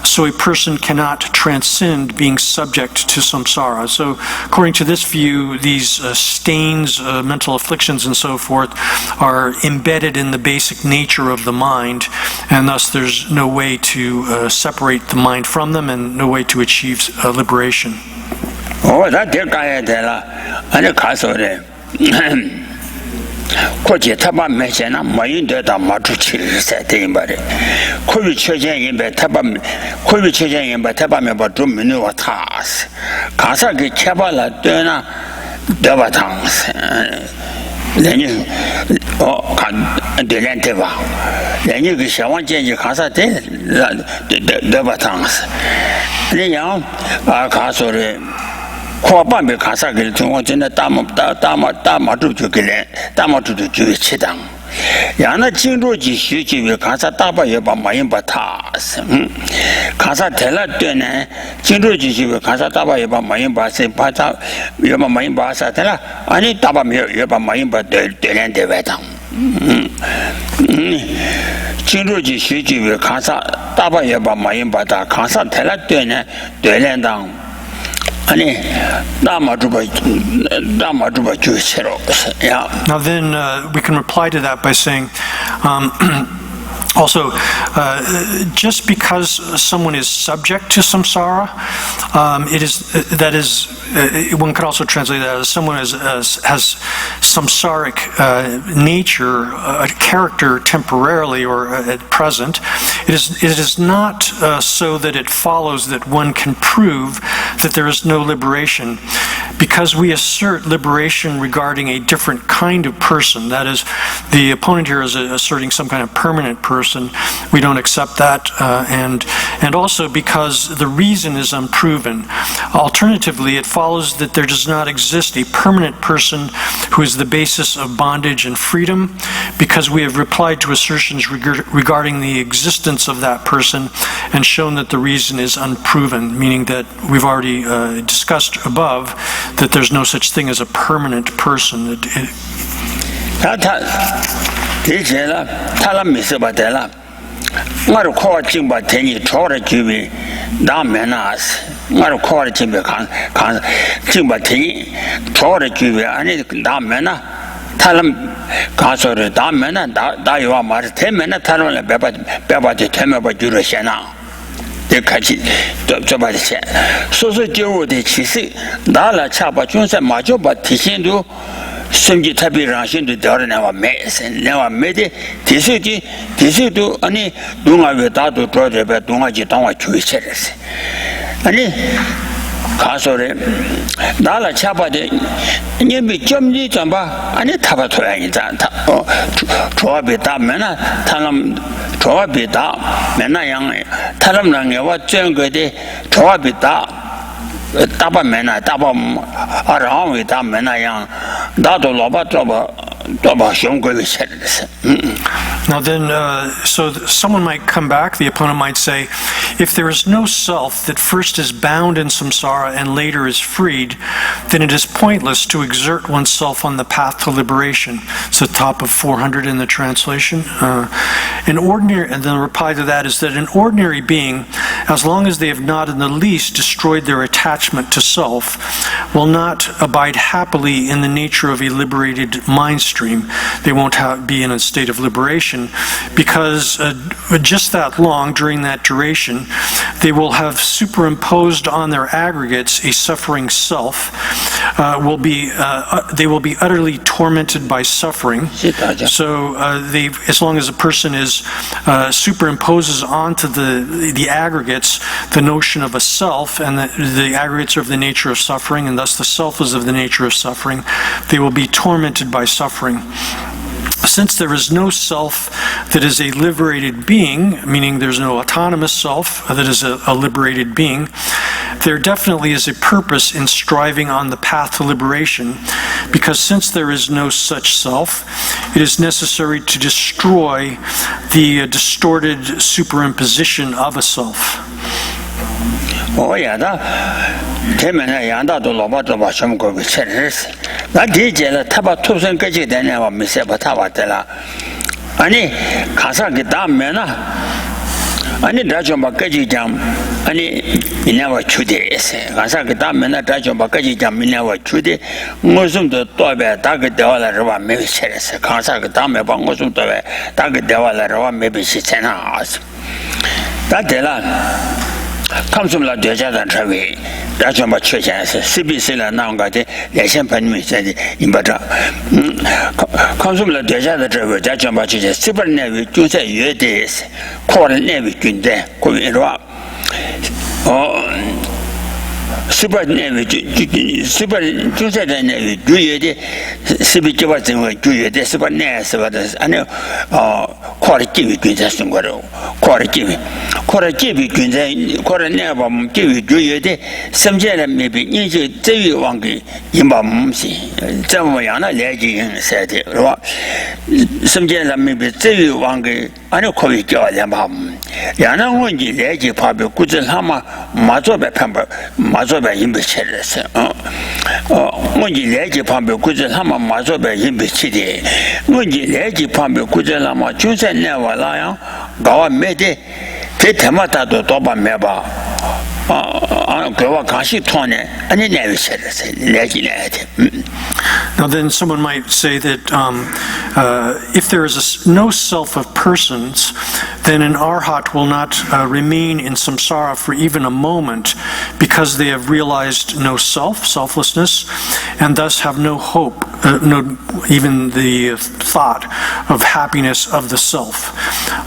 so a person cannot transcend being subject to samsara. So according to this view, these stains, mental afflictions and so forth are embedded in the basic nature of the mind, and thus there's no way to separate the mind from them and no way to achieve liberation. 고지 타바 매제나 마인데다 마주치를 세대인 말에 코비 최전인배 타바 코비 최전인배 타바메 바좀 미누와 타스 가사게 개발라 되나 대바탕스 내니 delenteva yani ge shawan jenji khasa de de batans ni yang a khasore kwa bambe khasa ge tungwa jena dama tu ju ge le dama tu ju chidang yana jingru ji xu ji we khasa daba ye ba ma yin ba ta khasa tela de ne jingru ji xu we khasa daba ye ba ma yin ba se ba ta ye ba ma yin ba sa tela ani daba me ye ba ma yin ba de len de we dang jingru ji xu ji we khasa daba ye ba ma yin ba ta khasa tela de ne de len dang 아니 나마주바 주시로 야. Now then we can reply to that by saying also, just because someone is subject to samsara, one could also translate that as someone has samsaric nature, character temporarily or at present. It is not so that it follows that one can prove that there is no liberation, because we assert liberation regarding a different kind of person. That is, the opponent here is asserting some kind of permanent person. We don't accept that, and also because the reason is unproven. Alternatively, it follows that there does not exist a permanent person who is the basis of bondage and freedom, because we have replied to assertions regarding the existence of that person and shown that the reason is unproven, meaning that we've already discussed above that there's no such thing as a permanent person. ngaru ko jingba teni chore jibi da menas ngaru ko jibi kan jingba teni chore jibi ani da mena talam kasore da mena da yo ma te mena talam le beba de teme ba juro shena de kachi to ba che so jiwo de chisi da la cha ba junse ma jo ba tishin du 심지 타비 라신도 더러나와 매세나와 매데 디수도 아니 동아에 다도 저래배 동아지 당와 주의체레스 아니 가서래 나라 차바데 님이 점리 점바 아니 타바 토야이자 조합이 다면은 타람 조합이 다 맨나양 타람랑에와 정거데 조합이 다 다바 메나 다바 아라위 다 메나양 다도 로바 형거를 셔르스. Now then, so someone might come back, the opponent might say, if there is no self that first is bound in samsara and later is freed, then it is pointless to exert oneself on the path to liberation. It's the top of 400 in the translation. And the reply to that is that an ordinary being, as long as they have not in the least destroyed their attachment to self, will not abide happily in the nature of a liberated mind stream. They won't be in a state of liberation, because just that long, during that duration, they will have superimposed on their aggregates a suffering self. They will be utterly tormented by suffering. So as long as a person superimposes onto the aggregates the notion of a self, and the aggregates are of the nature of suffering, and thus the self is of the nature of suffering, they will be tormented by suffering. Since there is no self that is a liberated being, meaning there's no autonomous self that is a liberated being, there definitely is a purpose in striving on the path to liberation, because since there is no such self, it is necessary to destroy the distorted superimposition of a self. temen yanda do loba do ba shom go cheres na dije la taba tupsen geji dene wa mise ba taba tela ani khasa ge da mena ani da jom ba geji jam ani ina wa chude ese khasa ge da mena da jom ba geji jam ina wa chude ngosum do to be da ge de wala ro me cheres khasa ge da me ba ngosum to be da ge de wala ro me be shi chena as da tela 감숨라 되자단 차위 라좀바 최전에서 CBC라 나온 거데 예선 판미 이제 임바자 감숨라 되자다 저거 자좀바 최전 스벌내위 중세 예대에서 코르내위 군대 고위로 super never super juice never do you super java do you this super nice about this I know quality just quality quality never give you do you some maybe you tell you one in Bamsi Jamana legend said some maybe tell you one I know call it Yam Yana won't you legend probably good Hama Mazoba Pamper Mazoba in the chillers. When you legend probably good Hama Mazoba in the city. When you legend probably good Lama Juice and never lion, Gawa made it. Take Tamata to Toba Meba. And he never said it. Now then someone might say that if there is no self of persons, then an arhat will not remain in samsara for even a moment because they have realized no selflessness, and thus have no hope, no even the thought of happiness of the self.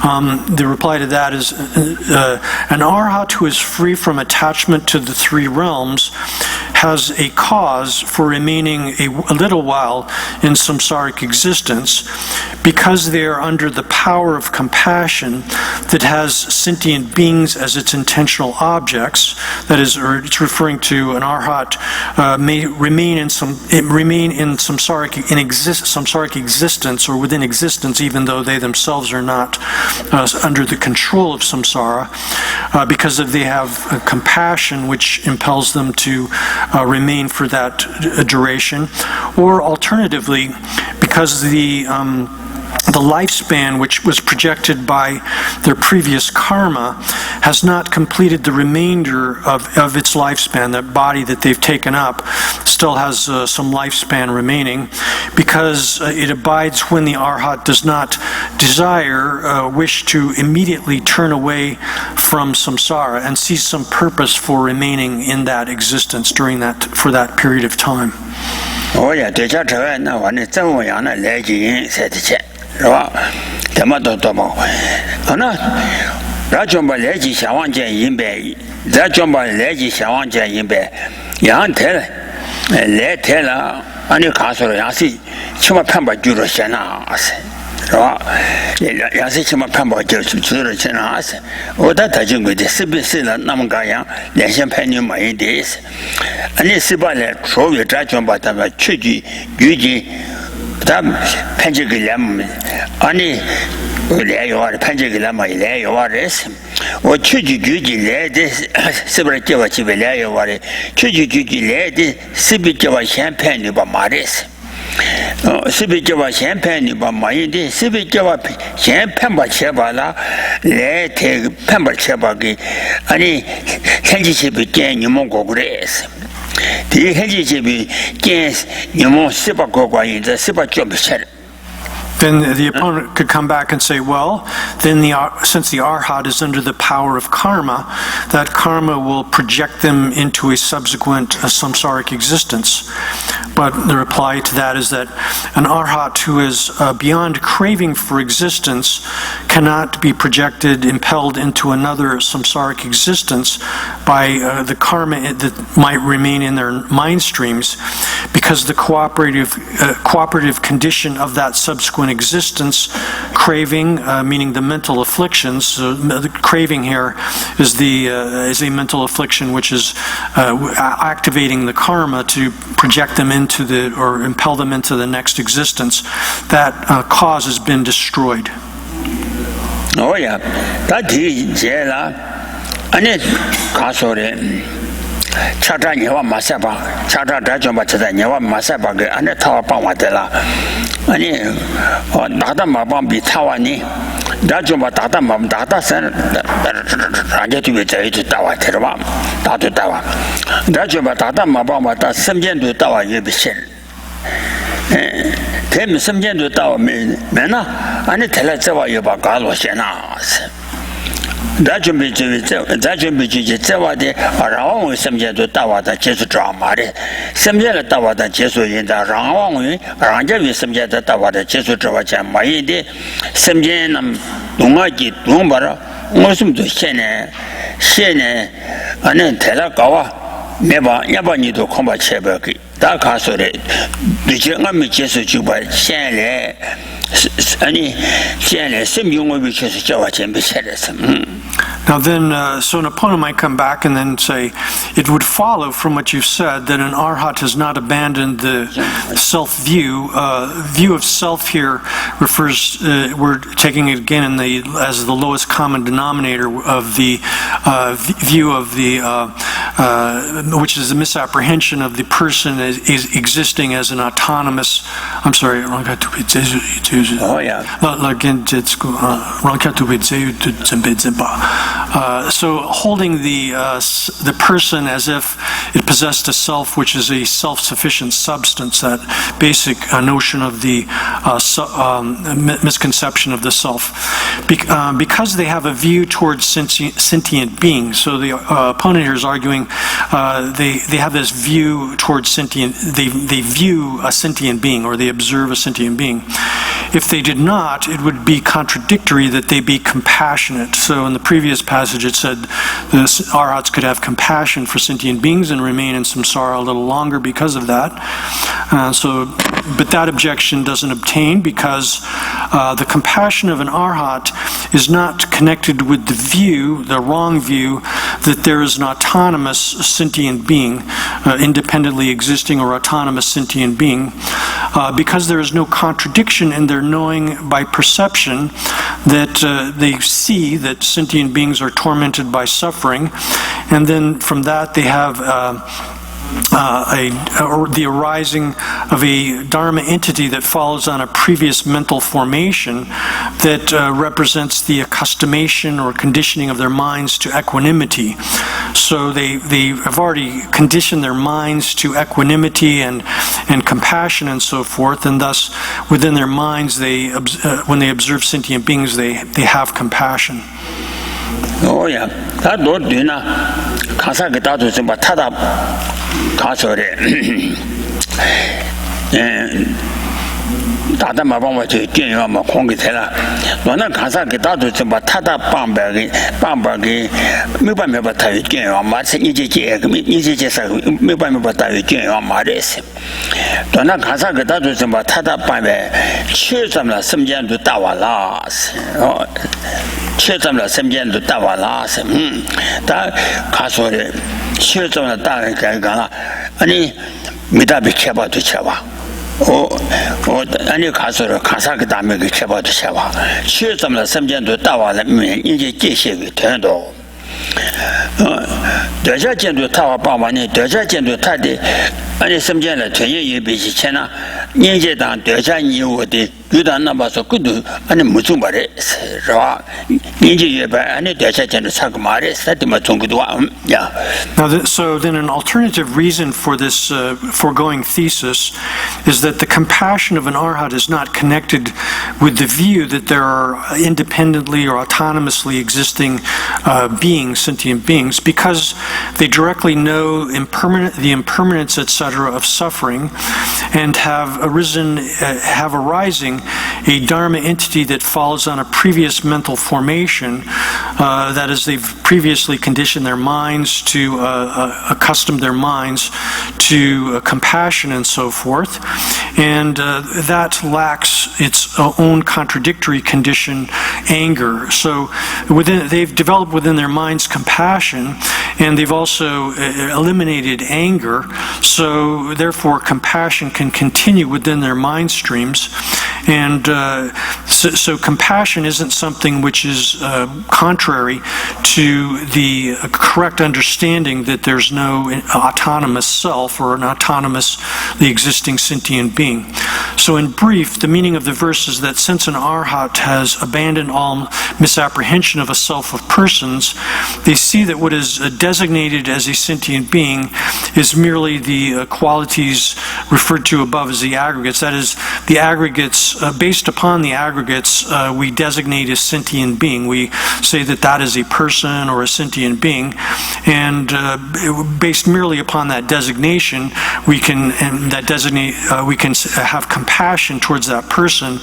The reply to that is an arhat who is free from attachment to the three realms has a cause for remaining a little while in samsaric existence because they are under the power of compassion that has sentient beings as its intentional objects. That is, or it's referring to an arhat may remain in samsaric existence or within existence, even though they themselves are not under the control of samsara, because they have compassion which impels them to remain for that duration, or alternatively, because the lifespan which was projected by their previous karma has not completed the remainder of its lifespan. That body that they've taken up still has some lifespan remaining, because it abides when the arhat does not wish to immediately turn away from samsara and sees some purpose for remaining in that existence for that period of time. Oh yeah, the church na one is some way on a legend said the chat. Tomato tomo. Anna Rajomba Legi Shawanja in bay, Rajomba Legi Shawanja in bay. Yan tell let tell on your castle Yasi, Chuma Pamba Juroshana. Yasi Chuma Pamba Juroshana. Oh, that I think with the Sibisila Namgaya, the champagne my days. And this Sibale, throw your Rajomba Tama Chuji, Yuji. Penjagilam, only Penjagilam, or Chuji lady, Sibrativa Chivilaya, Chuji lady, Sibijava champagne about Maris. Sibijava champagne about Maidi, Sibijava champagne by Chevala, let Pemba Chebagi, and he began Yumongo Grace. The Hedgie gains you more Sibago in the Sibajob shed. Then the opponent could come back and say, well, then since the arhat is under the power of karma, that karma will project them into a subsequent samsaric existence. But the reply to that is that an arhat who is beyond craving for existence cannot be projected, impelled into another samsaric existence by the karma that might remain in their mind streams, because the cooperative condition of that subsequent existence, craving, meaning the mental afflictions. The craving here is a mental affliction which is activating the karma to project them into or impel them into the next existence. That cause has been destroyed. Oh yeah, that is and it Chata Neva Masaba, Chata Dajoma Chata Neva Masaba, and the Tower Pamatella. And Data Mabambi Tawani, Dajoma Data Mam Data Sen, Rajet with the Tawa Terram, Tatu Tawa. Dajoma Data Mabama, Samjan to Tawa Yubishin. Came Samjan to Tawa Mena, and it tells about Galo Shenas. Dajum Biji Tawade are always some jet to Tawada Jesu drama. Some jet Tawada Jesu in the Rangi, Ranja with some jet Tawada Jesu Dravacha Maide, some Janam Dumaki Dumbara, Musum to Shene, and then Telakawa, 매바 야바니도 콤바 체버기 다 가서래 늦어가면 계속 주바 현래 아니 현래 심용을 위해서 저와 전부 살았어. Now then, so an opponent might come back and then say, it would follow from what you've said that an arhat has not abandoned the self-view. View of self here refers, we're taking it again as the lowest common denominator of the view of the, which is the misapprehension of the person is existing as an autonomous, I'm sorry, oh yeah. So holding the person as if it possessed a self, which is a self-sufficient substance, that basic notion of the misconception of the self, because they have a view towards sentient beings. So the opponent here is arguing they have this view towards sentient. They view a sentient being, or they observe a sentient being. If they did not, it would be contradictory that they be compassionate. So in the previous passage it said the arhats could have compassion for sentient beings and remain in samsara a little longer because of that. But that objection doesn't obtain because the compassion of an arhat is not connected with the view, the wrong view, that there is an autonomous sentient being, independently existing or autonomous sentient being, because there is no contradiction in their knowing by perception that they see that sentient beings are tormented by suffering, and then from that they have the arising of a dharma entity that follows on a previous mental formation that represents the accustomation or conditioning of their minds to equanimity. So they have already conditioned their minds to equanimity and compassion and so forth, and thus within their minds when they observe sentient beings they have compassion. Oh yeah, that Lord Dina Kasaka Datu Tada Kasore Tata Mabama to Genoma Kongitella. Dona Kasaka Datu Tada Bambagi, Mubamata Genoma, Mubamata Genoma Maris. Dona Kasaka Datu Tada Bambe, choose them some gen to Tawalas. 최점을 semjendu tawalas 다 가서래 최점을 따라가가 아니 미다비 쳐봐도 쳐봐 아니 가서를 가사그 다음에 그 쳐봐도 쳐봐 최점을 semjendu tawa라면 이제 제시가 된도 대자견도 타와 빠만이 대자견도 타데 아니 semjen을 전혀 예비시 채나 인제당 대자니오데 유단 남아서 그도 아니 무슨 말에 라 인제 예배 아니 대자견도 사고 말에 사티마 정도도 야. Now, so then an alternative reason for this foregoing thesis is that the compassion of an arhat is not connected with the view that there are independently or autonomously existing beings, sentient beings, because they directly know the impermanence, etc., of suffering, and have arising a dharma entity that follows on a previous mental formation. That is, they've previously conditioned their minds to accustom their minds to compassion and so forth, and that lacks its own contradictory condition, anger. So they've developed within their minds compassion, and they've also eliminated anger, so therefore compassion can continue within their mind streams. And so compassion isn't something which is contrary to the correct understanding that there's no autonomous self or an autonomously existing sentient being. So in brief, the meaning of the verse is that since an arhat has abandoned all misapprehension of a self of persons, they see that what is designated as a sentient being is merely the qualities referred to above as the aggregates. That is, the aggregates, based upon the aggregates, we designate as sentient being. We say that that is a person, person or a sentient being, and based merely upon that designation, we can have compassion towards that person,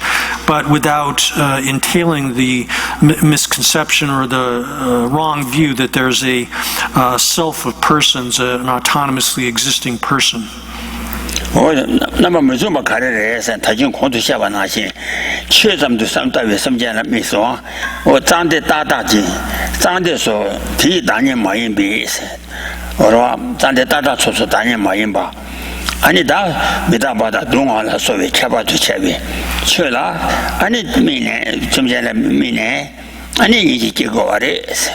but without entailing the misconception or the wrong view that there's a self of persons, an autonomously existing person. 那么没这么看的人是，他就空头下巴那些，确这么多什么大约什么见了没说，我长得大大的，长得说第一当年马英比是，我说长得大大粗粗当年马英吧，俺你打没打把他弄完了，所谓开把就开呗，去了，俺你每年怎么见了每年，俺你已经结果的是。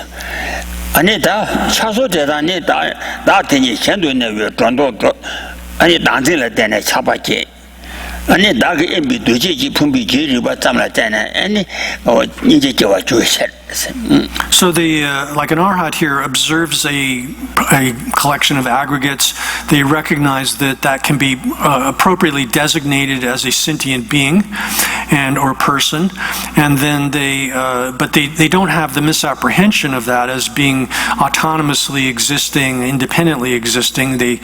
俺你打差说这当你打天气相对那个转多多。 아니 당진을 때네 차바게 아니 나게 임비 되지 품비 지를 봐 잠라잖아 아니 이제 저와 주셔 So the like an arhat here observes a collection of aggregates. They recognize that can be appropriately designated as a sentient being and or person, and then but they don't have the misapprehension of that as being autonomously existing, independently existing. They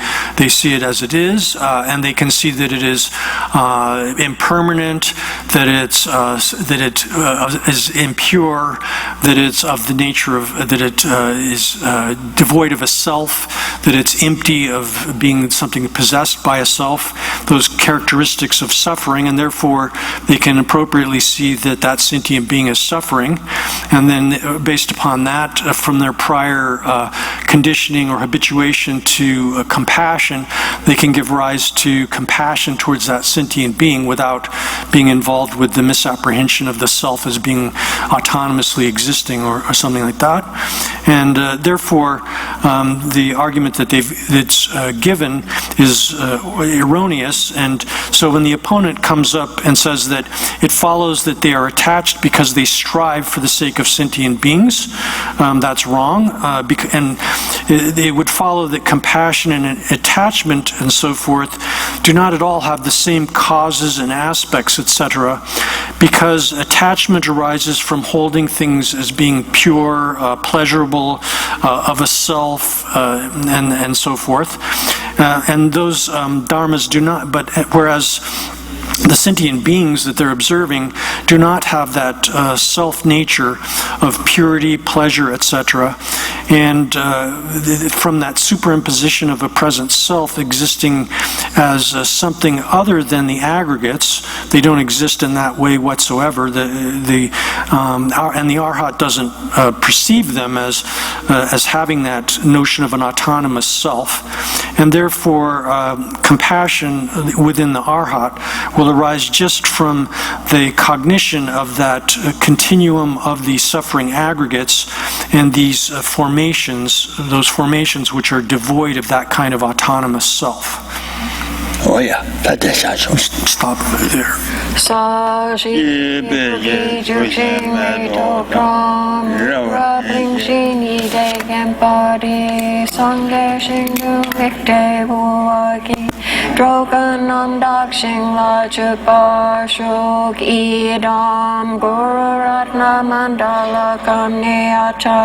see it as it is, and they can see that it is impermanent, that it is impure. That it's of the nature of, that it is devoid of a self, that it's empty of being something possessed by a self, those characteristics of suffering, and therefore they can appropriately see that that sentient being is suffering, and then based upon that, from their prior conditioning or habituation to compassion, they can give rise to compassion towards that sentient being without being involved with the misapprehension of the self as being autonomously existing or something like that, and therefore the argument that that's given is erroneous. And so when the opponent comes up and says that it follows that they are attached because they strive for the sake of sentient beings, that's wrong, and it would follow that compassion and attachment and so forth do not at all have the same causes and aspects, etc., because attachment arises from holding things as being pure, pleasurable, of a self, and so forth. And those dharmas do not, but whereas the sentient beings that they're observing do not have that self-nature of purity, pleasure, etc. And from that superimposition of a present self existing as something other than the aggregates, they don't exist in that way whatsoever. And the arhat doesn't perceive them as having that notion of an autonomous self, and therefore compassion within the arhat will arise just from the cognition of that continuum of the suffering aggregates and these those formations which are devoid of that kind of autonomous self. Oh yeah, Stop there. Droganam Dakshing Lachapashok Idam Guru Ratna Mandala Kamni